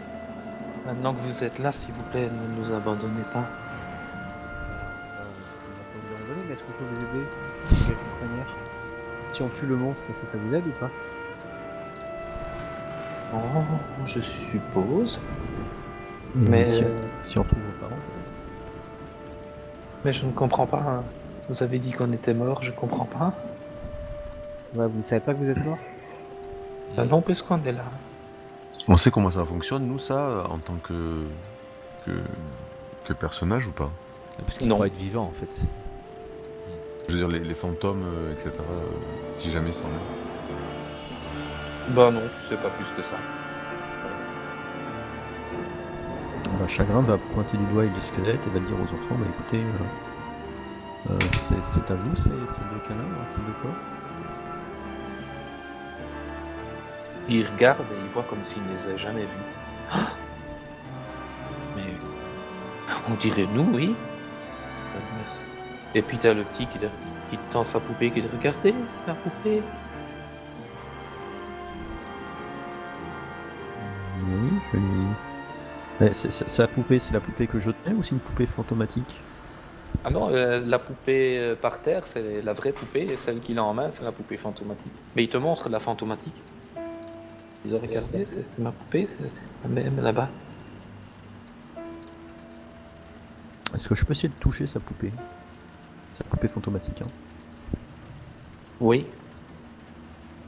maintenant que vous êtes là, s'il vous plaît, ne nous abandonnez pas. On va pas vous abandonner, mais est-ce qu'on peut vous aider de quelque manière? Si on tue le monstre, ça vous aide ou pas? Oh, je suppose. Mais, si on retrouve vos parents, peut-être. Mais je ne comprends pas. Hein. Vous avez dit qu'on était mort, je comprends pas. Ouais, vous ne savez pas que vous êtes mort? Ah non, puisqu'on est là. On sait comment ça fonctionne, nous, ça, en tant que personnage ou pas? Parce qu'ils Non. croient être vivants en fait. Je veux dire, les fantômes, etc., si jamais ils sont là. Bah non, tu sais pas plus que ça. Bah, Chagrin va pointer du doigt le squelette et va dire aux enfants, bah écoutez, c'est à vous ces deux cadavres, ces deux corps. Il regarde et il voit comme s'il ne les a jamais vus. Ah mais on dirait nous, oui. Et puis t'as le petit qui te tend sa poupée, qui dit regardez, c'est ma poupée. Oui, je lui... Mais sa poupée, c'est la poupée que je tenais ou c'est une poupée fantomatique? Ah non, la poupée par terre, c'est la vraie poupée, et celle qu'il a en main, c'est la poupée fantomatique. Mais il te montre la fantomatique. Il dit regardez, c'est ma poupée, c'est la même là-bas. Est-ce que je peux essayer de toucher sa poupée? Sa poupée fantomatique, hein. Oui.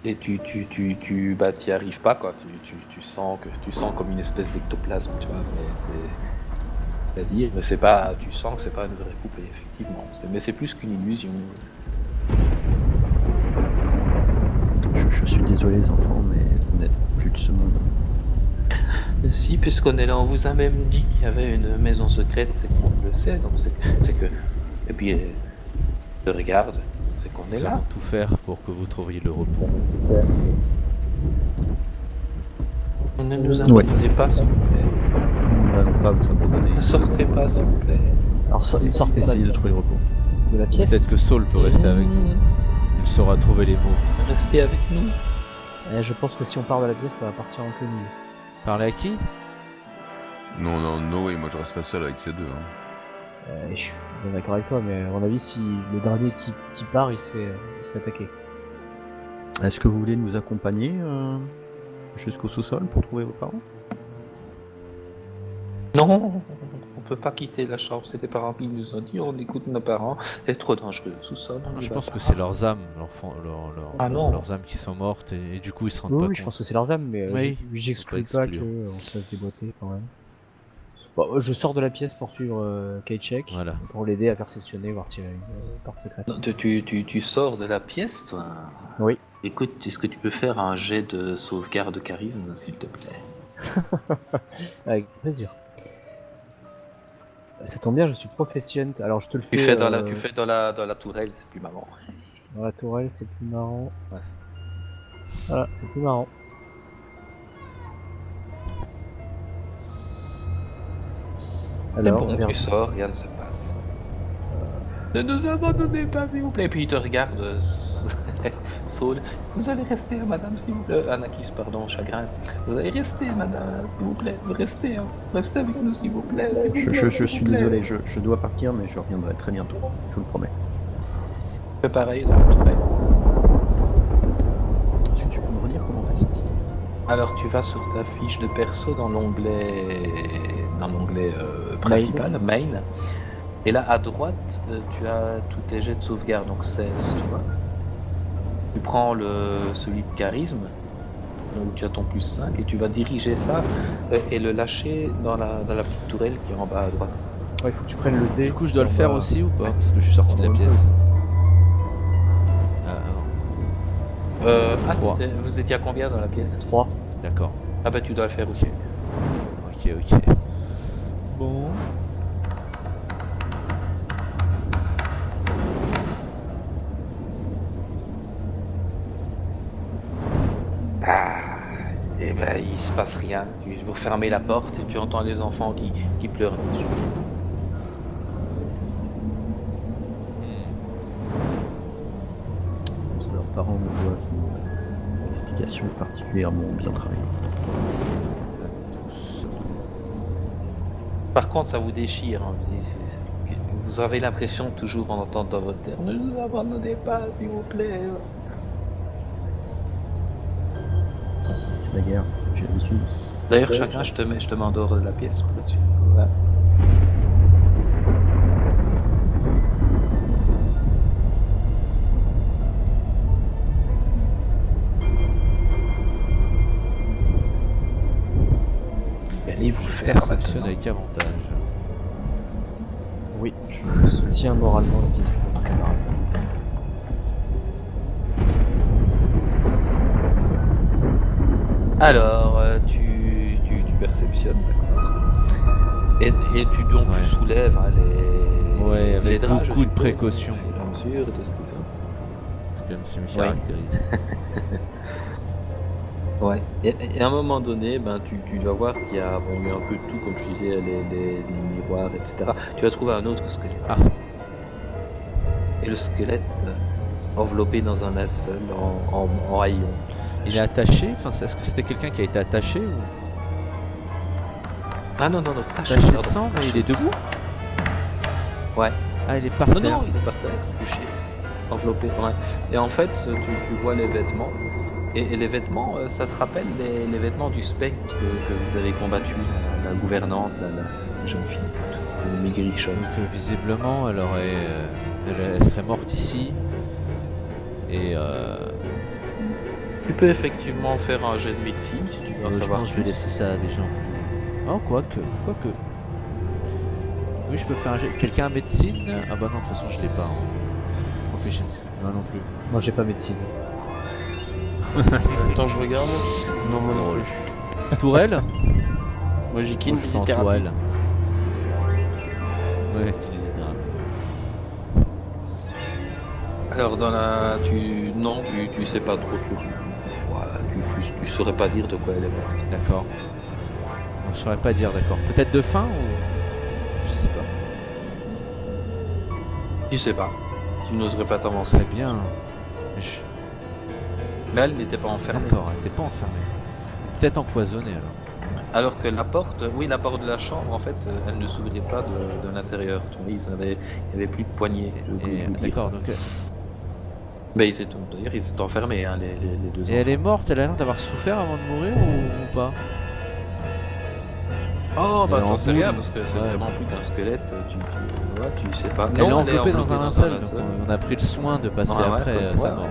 Et tu t'y arrives pas quoi. Tu sens comme une espèce d'ectoplasme, tu vois. Mais c'est-à-dire, mais c'est pas, tu sens que c'est pas une vraie poupée, effectivement. Mais c'est plus qu'une illusion. Je suis désolé les enfants, mais vous n'êtes plus de ce monde. Si, puisqu'on est là, on vous a même dit qu'il y avait une maison secrète, c'est qu'on le sait, donc c'est que. Et puis, je regarde, c'est qu'on est Nous là. allons tout faire pour que vous trouviez le repos. Ne nous abandonnez pas, s'il vous plaît. Nous n'allons pas vous abandonner. Ne sortez pas, s'il vous plaît. Alors, sortez Essayez de trouver le repos. de la pièce. Peut-être que Saul peut rester avec vous. Il saura trouver les mots. Restez avec nous. Je pense que si on part de la pièce, ça va partir en quenouille. Parler à qui? Non, no way, moi je reste pas seul avec ces deux. Hein. Je suis bien d'accord avec toi, mais à mon avis, si le dernier qui part, il se fait attaquer. Est-ce que vous voulez nous accompagner jusqu'au sous-sol pour trouver vos parents? Non, on peut pas quitter la chambre, c'est les parents qui nous ont dit, on écoute nos parents, c'est trop dangereux, sous-sol. Je pense que c'est leurs âmes, Ah non. leurs âmes qui sont mortes et du coup ils se rendent Oui, pas oui, compte. je pense que c'est leurs âmes, mais Oui, j'exclus faut pas pas exclure. qu'on se fasse déboîter quand même. Bon, je sors de la pièce pour suivre Kaychek, Voilà. pour l'aider à perceptionner, voir s'il y a une porte secrète. Non, tu sors de la pièce, toi. Oui. Écoute, est-ce que tu peux faire un jet de sauvegarde de charisme, s'il te plaît? Avec plaisir. Ça tombe bien, je suis proficient, alors je te le fais. Tu fais dans la tourelle, c'est plus marrant. Dans la tourelle, c'est plus marrant. Ouais. Voilà, c'est plus marrant. C'est Alors, bon, merde. tu sors, rien ne se passe. Ne nous abandonnez pas, s'il vous plaît. Et puis il te regarde, Saul. Vous allez rester, madame, s'il vous plaît. Anakis, pardon, chagrin. Vous allez rester, madame, s'il vous plaît. Restez, hein. Restez avec nous, s'il vous plaît. s'il vous plaît, Je s'il suis vous plaît. désolé, je dois partir, mais je reviendrai très bientôt, je vous le promets. Fais pareil, dans la tourelle. Est-ce que tu peux me redire comment on fait ça, s'il te plaît? Alors tu vas sur ta fiche de perso dans l'onglet principal, main. Et là à droite, tu as tous tes jets de sauvegarde, donc 16, tu vois. Tu prends celui de charisme, où tu as ton plus 5, et tu vas diriger ça et le lâcher dans la petite tourelle qui est en bas à droite. Ouais, il faut que tu prennes le dé. Du coup, je dois le On faire va- aussi ou pas? Parce que je suis sorti de la Ouais, pièce. Ah, Vous étiez à combien dans la pièce? 3. d'accord. Ah bah tu dois le faire aussi. Ok, ok. Bon. Et ben il se passe rien. Vous fermez la porte et tu entends les enfants qui pleurent dessus. Leurs parents me doivent une explication particulièrement bien travaillée. Par contre, ça vous déchire. Hein. Vous avez l'impression toujours en entendant votre terre. Ne nous abandonnez pas, s'il vous plaît. C'est la guerre, j'ai l'habitude. D'ailleurs, chacun, je te mets en dehors de la pièce pour là-dessus. Ouais. Allez vous faire Perception maintenant. avec avantage. Oui, je soutiens moralement la pièce de mon camarade. Alors, tu perceptionnes, d'accord. Et donc Ouais. tu soulèves hein, les Ouais, avec les draps, je beaucoup de suppose, précautions. hein, et la mesure de ce qu'ils sont. C'est comme si me Ouais. caractérise. Ouais. Et à un moment donné, ben tu dois voir qu'il y a bon, il y a un peu de tout, comme je disais, les miroirs, etc. Tu vas trouver un autre squelette. Ah. Et le squelette enveloppé dans un linceul en haillons. Il est attaché? Enfin, est-ce que c'était quelqu'un qui a été attaché ou Ah non, attaché de pardon. sang, mais il Taché est de debout? Ouais. Ah, il est par Non, terre. non, il est par terre, couché, enveloppé. Ouais. Et en fait, tu vois les vêtements. Et les vêtements, ça te rappelle les vêtements du spectre que vous avez combattu, la gouvernante, la jeune fille, le maigrichon. Donc visiblement, elle aurait, elle serait morte ici. Et Tu peux effectivement faire un jet de médecine si tu veux en je savoir pense que je vais plus. laisser ça à des gens. Oh, quoique. Oui, je peux faire un jet. Quelqu'un a médecine? Ah bah non, de toute façon, je l'ai pas. Profession. Non, non plus. Moi j'ai pas médecine. Attends, je regarde. Non, moi non plus. Tourelle? Moi j'ai Moi, qu'une je suis en visithérapie. tourelle. Ouais, kinésithérapie. Alors dans la, tu sais pas trop. Voilà, tu saurais pas dire de quoi elle est morte. D'accord. Non, je saurais pas dire, d'accord. Peut-être de faim ou. Je sais pas. Tu sais pas. Tu n'oserais pas t'avancer. Très bien. Mais je- Mais elle n'était pas enfermée. D'accord, elle était pas enfermée. Peut-être empoisonnée alors. Alors que la porte de la chambre, en fait, elle ne s'ouvrait pas de l'intérieur. Tu vois, il y avait plus de poignée. D'accord, donc. Mais d'ailleurs, ils sont enfermés, hein, les deux Et elle est enfants. morte, elle a l'air d'avoir souffert avant de mourir ou pas? Oh, bah Elle est en t'en sais boule. rien, parce que c'est Ouais. vraiment plus qu'un squelette, tu sais pas. Elle est Non, enveloppée dans un linceul, donc linceul. on a pris le soin de passer Ouais, après ouais, sa ouais. mort.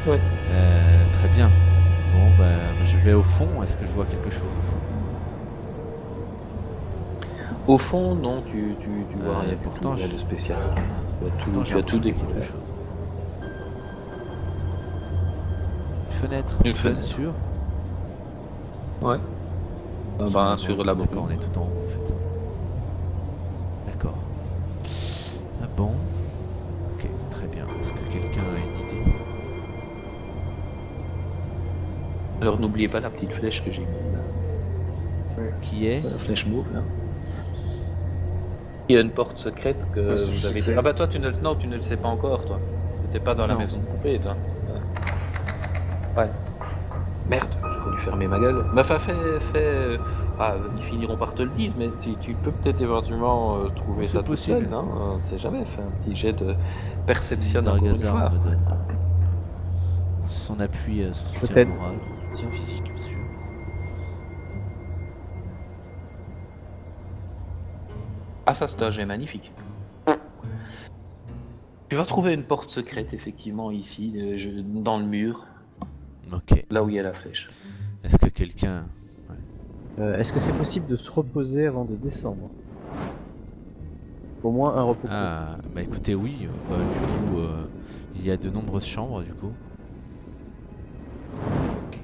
Ouais. Très bien. Bon, bah, je vais au fond. Est-ce que je vois quelque chose au fond? Au fond, non, tu vois rien pourtant, pourtant, de spécial. Pourtant, Tu as tout remarqué découvert. quelque chose. Une fenêtre. Une fenêtre. Sûr. Ouais. Sur la D'accord, bourre. on est tout en haut en fait. D'accord. Ah bon. Ok, très bien. Est-ce que quelqu'un a une idée? Alors n'oubliez pas la petite flèche que j'ai mise là. Qui est? La flèche mauve là. Il y a une porte secrète que Ah, c'est vous avez. secret. Ah bah toi tu ne le sais pas encore toi. T'es pas dans la Non. maison de poupée toi. Ouais. Merde, j'aurais dû fermer ma gueule. Mais enfin ils finiront par te le dire, mais si tu peux peut-être éventuellement trouver C'est ça tout possible. seul, hein. On sait jamais, fais un petit jet de perception encore une Dargazar fois. me donne son appui, son Je soutien t'aide. moral, soutien physique, bien sûr. Ah ça c'est un jet magnifique. Tu vas trouver une porte secrète effectivement ici, dans le mur. Ok. Là où il y a la flèche. Est-ce que quelqu'un... Est-ce que c'est possible de se reposer avant de descendre? Au moins un repos. Ah, bah écoutez, oui. Du coup, il y a de nombreuses chambres, du coup.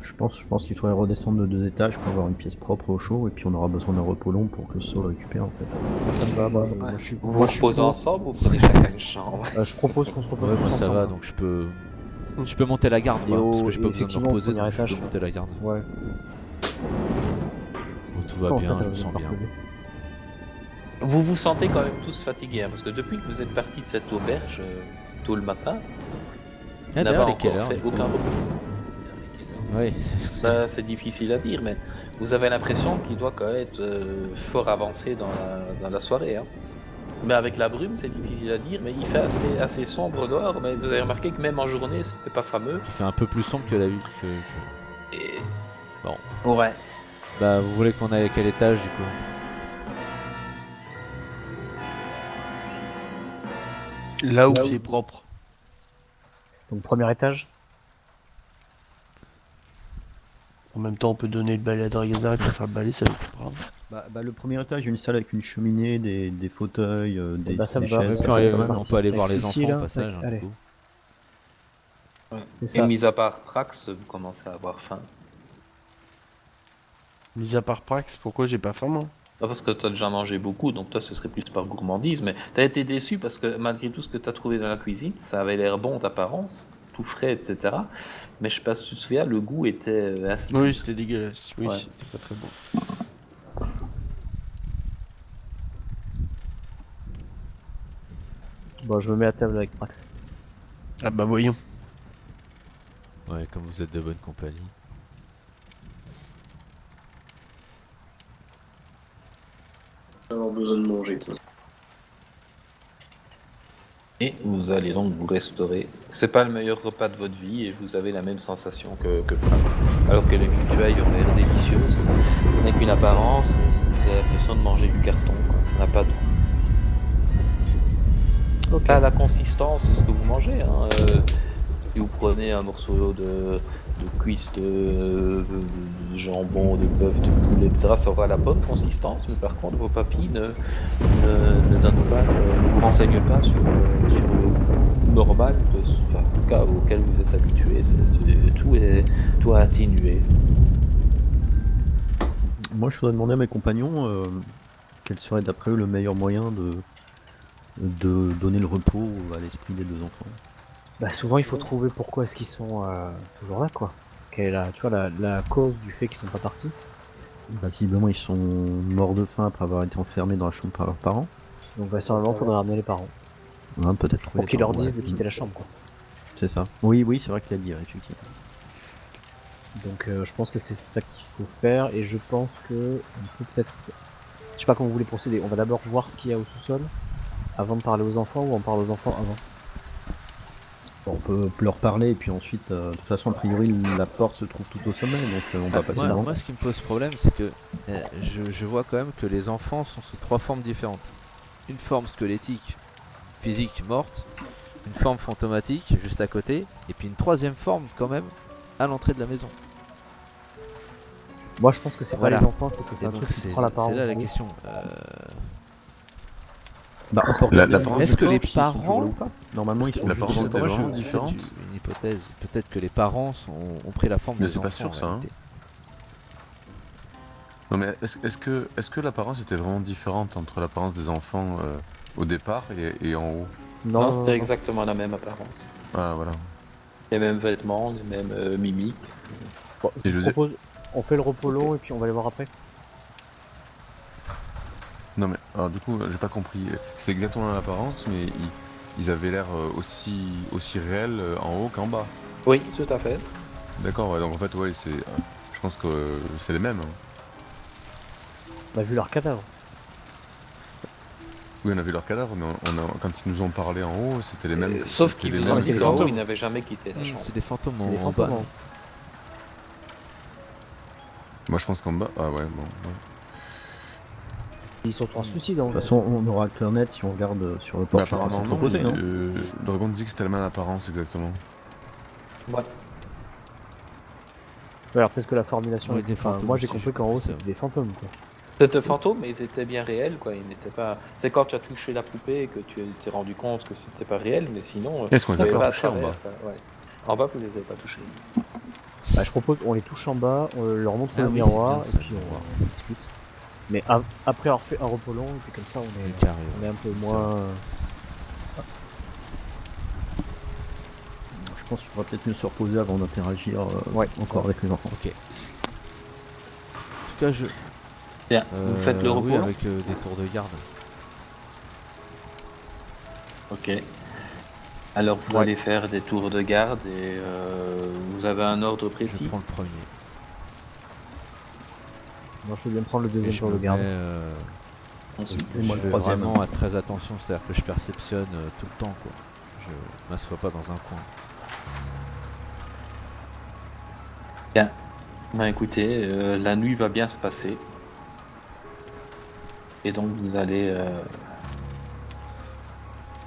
Je pense qu'il faudrait redescendre de 2 étages pour avoir une pièce propre au chaud, et puis on aura besoin d'un repos long pour que le sol récupère en fait. Ça me va, moi, Ouais. moi, je suis Vous moi, je suis reposez pour. ensemble ou vous prenez chacun une chambre? Je propose qu'on se repose Ouais, tous moi ça ensemble. va, donc je peux monter la garde, Et quoi, au- parce que j'ai et pas besoin de me effectivement, au reposer, premier donc je étage, peux monter la garde. Ouais. Oh, tout va Comment bien, ça, t'as je me besoin sens de te bien. reposer? Vous vous sentez quand même tous fatigués, hein, parce que depuis que vous êtes partis de cette auberge tôt le matin, Ah, vous n'avez d'ailleurs, il est quelle encore heure, fait du coup aucun repos. Oui, Ça, c'est difficile à dire, mais vous avez l'impression qu'il doit quand même être fort avancé dans la soirée. Hein. Mais avec la brume, c'est difficile à dire, mais il fait assez sombre dehors. Mais vous avez remarqué que même en journée, c'était pas fameux. il fait un peu plus sombre que la vie. Et... Bon. Ouais. Bah, vous voulez qu'on aille à quel étage, du coup? Là où c'est propre. Donc premier étage. En même temps, on peut donner le balai à Dragazar et passer le balai, ça va être grave. Bah, le premier étage, il y a une salle avec une cheminée, des fauteuils, des, bah, ça des me va. chaises. Ouais, ça puis peut être c'est pas mal. on peut aller voir les Ici, enfants là, au passage, tac, hein, allez. du coup. C'est Et ça. mis à part Prax, vous commencez à avoir faim. Mis à part Prax, pourquoi j'ai pas faim, moi? Pas parce que t'as déjà mangé beaucoup, donc toi ce serait plus par gourmandise, mais t'as été déçu parce que malgré tout ce que t'as trouvé dans la cuisine, ça avait l'air bon d'apparence, tout frais, etc. Mais je sais pas si tu te souviens, le goût était assez... Oui, c'était dégueulasse. Oui, Ouais. c'était pas très bon. Bon, je me mets à table avec Max. Ah bah voyons. Ouais, comme vous êtes de bonne compagnie. Avoir besoin de manger, toi. Et vous allez donc vous restaurer. C'est pas le meilleur repas de votre vie et vous avez la même sensation que Prax. Alors que les victuailles ont l'air délicieuses, ce n'est qu'une apparence, c'est l'impression de manger du carton, quoi. Ça n'a pas de Ok. Pas la consistance de ce que vous mangez. Hein. Si vous prenez un morceau de cuisse de jambon, de bœuf, de poulet, etc., ça aura la bonne consistance, mais par contre vos papilles ne donnent pas, ne vous renseignent pas sur le goût normal, enfin, en tout cas auquel vous êtes habitué. Tout est atténué. Moi, je voudrais demander à mes compagnons quel serait d'après eux le meilleur moyen de donner le repos à l'esprit des 2 enfants. Bah souvent il faut trouver pourquoi est-ce qu'ils sont toujours là quoi. Quelle est tu vois, la cause du fait qu'ils sont pas partis. Bah, visiblement, ils sont morts de faim après avoir été enfermés dans la chambre par leurs parents. Donc vraisemblablement il faudrait ramener les parents. Hein, peut-être trouver Pour les qu'ils leur parents, disent ouais. de quitter la chambre quoi. C'est ça. Oui, c'est vrai qu'il a dit, effectivement. Donc je pense que c'est ça qu'il faut faire et je pense que on peut peut-être... Je sais pas comment vous voulez procéder. On va d'abord voir ce qu'il y a au sous-sol avant de parler aux enfants ou on parle aux enfants avant? Bon, on peut leur parler et puis ensuite, de toute façon, a priori, la porte se trouve tout au sommet, donc on va passer devant. Moi, ce qui me pose problème, c'est que je vois quand même que les enfants sont sous 3 formes différentes. Une forme squelettique, physique, morte, une forme fantomatique, juste à côté, et puis une 3e forme, quand même, à l'entrée de la maison. Moi je pense que c'est Voilà. pas les enfants, je pense que Et c'est un donc, truc qui c'est prend la parole. là la question. Bah, on peut La- regarder l'apparence- le Est-ce que les porche, s'ils sont toujours parents- là ou pas. Normalement, ils sont l'apparence juste était devant le vraiment porche. différente. Une hypothèse. Peut-être que les parents ont pris la forme Mais des c'est enfants. pas sûr, en ça, hein. réalité. Non mais est-ce que l'apparence était vraiment différente entre l'apparence des enfants au départ et en haut? Non, c'était exactement la même apparence. Ah voilà. Les mêmes vêtements, les mêmes mimiques. Bon, Et je vous Joseph- propose, on fait le repos long et puis on va les voir après. Non mais alors du coup j'ai pas compris. C'est exactement la même apparence mais ils avaient l'air aussi réels en haut qu'en bas. Oui, tout à fait. D'accord, ouais, donc en fait ouais c'est. Je pense que c'est les mêmes. Hein. On a vu leur cadavre. Oui on a vu leurs cadavres mais quand ils nous ont parlé en haut c'était les mêmes. Sauf c'était qu'ils les vous mêmes ont mais c'est dit des qu'en haut, fantômes. ils n'avaient jamais quitté la chambre. C'est des fantômes C'est des en fantômes. bas. hein. Moi je pense qu'en bas. Ah ouais bon. Ouais. Ils sont translucides. De toute façon, on aura le cœur net si on regarde sur le Bah, porche. apparemment sans non. proposer, hein. Dragon dit que c'était la même apparence exactement. Ouais. Ouais, alors peut-être que la formulation. Ouais, des enfin, fantômes moi j'ai aussi, compris je qu'en haut crois, ça. c'était des fantômes quoi. C'était fantôme, mais ils étaient bien réels, quoi. Ils n'étaient pas. C'est quand tu as touché la poupée et que tu t'es rendu compte que c'était pas réel, mais sinon. Est-ce qu'on les a tu pas voyais à touchés en travers, bas? quoi, ouais. En bas, vous les avez pas touchés. Bah, je propose, on les touche en bas, on leur montre Ah le oui, miroir c'est et bien, ça, puis le miroir. on discute. Mais après avoir fait un repos long, et puis comme ça Le carré, on est un peu c'est moins. Je pense qu'il faudra peut-être mieux se reposer avant d'interagir Ouais. encore avec les enfants. Ok. En tout cas, je. Bien, vous faites le repos Oui, long avec des tours de garde. Ok. Alors vous Ouais. allez faire des tours de garde et vous avez un ordre Je précis. prends le premier. Moi je veux bien prendre le Et deuxième je tour me de garde. mets, Ensuite. Et moi, je le fais troisième. vraiment très attention, c'est-à-dire que je perceptionne tout le temps, quoi. Je m'assois pas dans un coin. Bien. Bah écoutez, la nuit va bien se passer. Et donc vous allez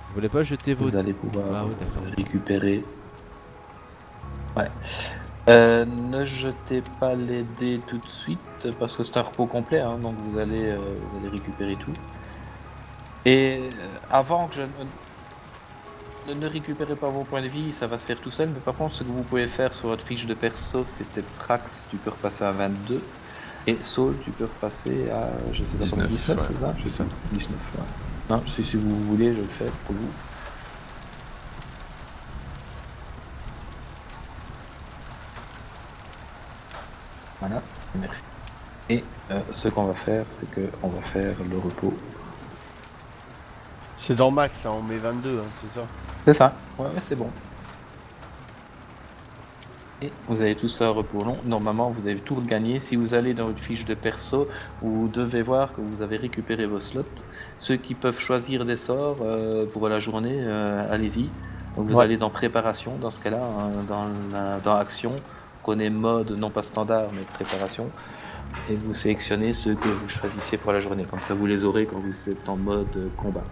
Vous voulez pas jeter vos... vous allez pouvoir Ah oui, d'accord. récupérer. Ouais. Ne jetez pas les dés tout de suite parce que c'est un repos complet, hein, donc vous allez récupérer tout. Et avant que je ne récupérez pas vos points de vie, ça va se faire tout seul. Mais par contre, ce que vous pouvez faire sur votre fiche de perso, c'est peut-être Trax, tu peux repasser à 22. Et Saul, tu peux repasser à, je sais pas combien, 19, ouais, c'est ça? c'est ça. 19, ouais. Non, si vous voulez, je le fais pour vous. Voilà, merci. Et ce qu'on va faire, c'est qu'on va faire le repos. C'est dans Max, hein, on met 22, hein, c'est ça. C'est ça, ouais, c'est bon. Et vous allez tous faire un repos long. Normalement, vous avez tout regagné. Si vous allez dans votre fiche de perso, vous devez voir que vous avez récupéré vos slots. Ceux qui peuvent choisir des sorts pour la journée, allez-y. Donc vous Ouais. allez dans préparation, dans ce cas-là, hein, dans action. Prenez mode, non pas standard, mais préparation. Et vous sélectionnez ceux que vous choisissez pour la journée. Comme ça, vous les aurez quand vous êtes en mode combat.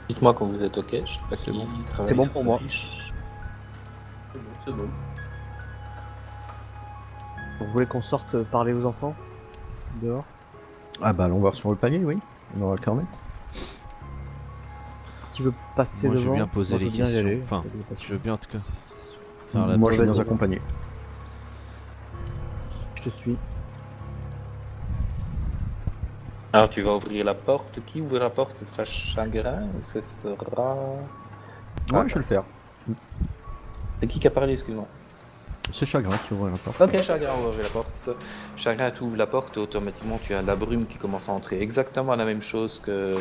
Dites-moi quand vous êtes OK, je sais pas qui bon. travaille C'est bon sur pour sa moi. fiche. C'est bon. Vous voulez qu'on sorte parler aux enfants dehors? Ah bah allons voir sur le palier, oui. On aura le cornet. Qui veut passer Moi, je devant? veux bien poser Moi, je les veux bien y questions. aller. Enfin, je peux passer. je veux bien en tout cas faire la Moi je vais vas-y. bien accompagner. Je te suis. Alors tu vas ouvrir la porte. Qui ouvre la porte? Ce sera Chagrin ou ce sera... Ouais, je vais le faire. C'est qui a parlé, excuse-moi? C'est Chagrin qui ouvre la porte. Ok, Chagrin ouvre la porte. Chagrin, tu ouvres la porte et automatiquement tu as la brume qui commence à entrer. Exactement la même chose que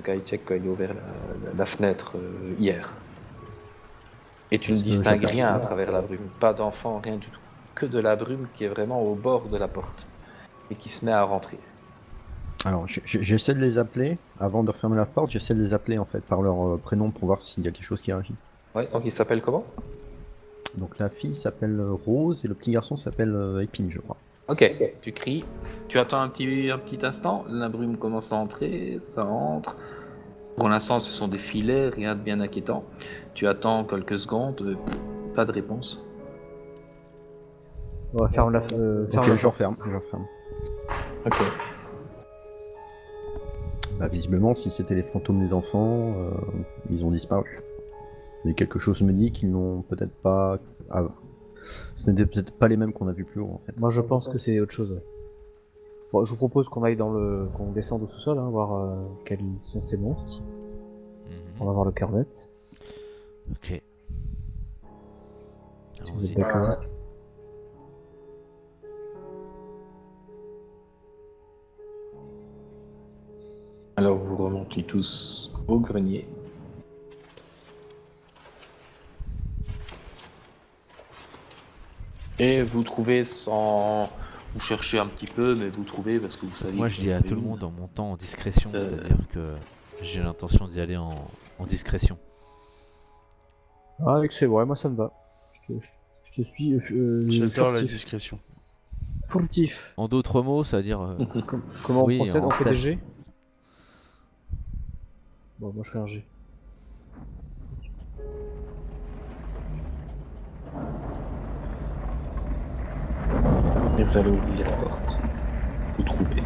Kaichek quand il a ouvert la fenêtre hier. Et tu ne Est-ce que distingues j'aperçois- rien à travers la brume. Pas d'enfant, rien du tout. Que de la brume qui est vraiment au bord de la porte. Et qui se met à rentrer. Alors j'essaie de les appeler, avant de refermer la porte, j'essaie de les appeler en fait par leur prénom pour voir s'il y a quelque chose qui réagit. Ouais, donc il s'appelle comment? Donc la fille s'appelle Rose et le petit garçon s'appelle Épine, je crois. Ok, tu cries, tu attends un petit instant, la brume commence à entrer, ça entre. Pour l'instant, ce sont des filets, rien de bien inquiétant. Tu attends quelques secondes, pas de réponse. On va faire la. Ok, la je referme. Ok. Bah visiblement, si c'était les fantômes des enfants, ils ont disparu. Mais quelque chose me dit qu'ils n'ont peut-être pas... Ah, ce n'était peut-être pas les mêmes qu'on a vus plus haut en fait. Moi, je pense que c'est autre chose. Ouais. Bon, je vous propose qu'on aille qu'on descende au sous-sol, hein, voir quels sont ces monstres. On va voir le cornet. Ok. Si vous êtes Allons-y. d'accord. Alors vous remontez tous au grenier. Et vous trouvez sans... Vous cherchez un petit peu, mais vous trouvez parce que vous savez... Moi que je vous dis à avez tout le une. monde en montant en discrétion, Euh. c'est-à-dire que j'ai l'intention d'y aller en discrétion. Ah, excellent, ouais, moi ça me va. Je te suis J'adore la furtif. discrétion. Furtif. En d'autres mots, c'est-à-dire Comment Oui, on procède? en On fait des stealth. G? Bon, moi je fais un G. Et vous allez ouvrir la porte. Vous trouvez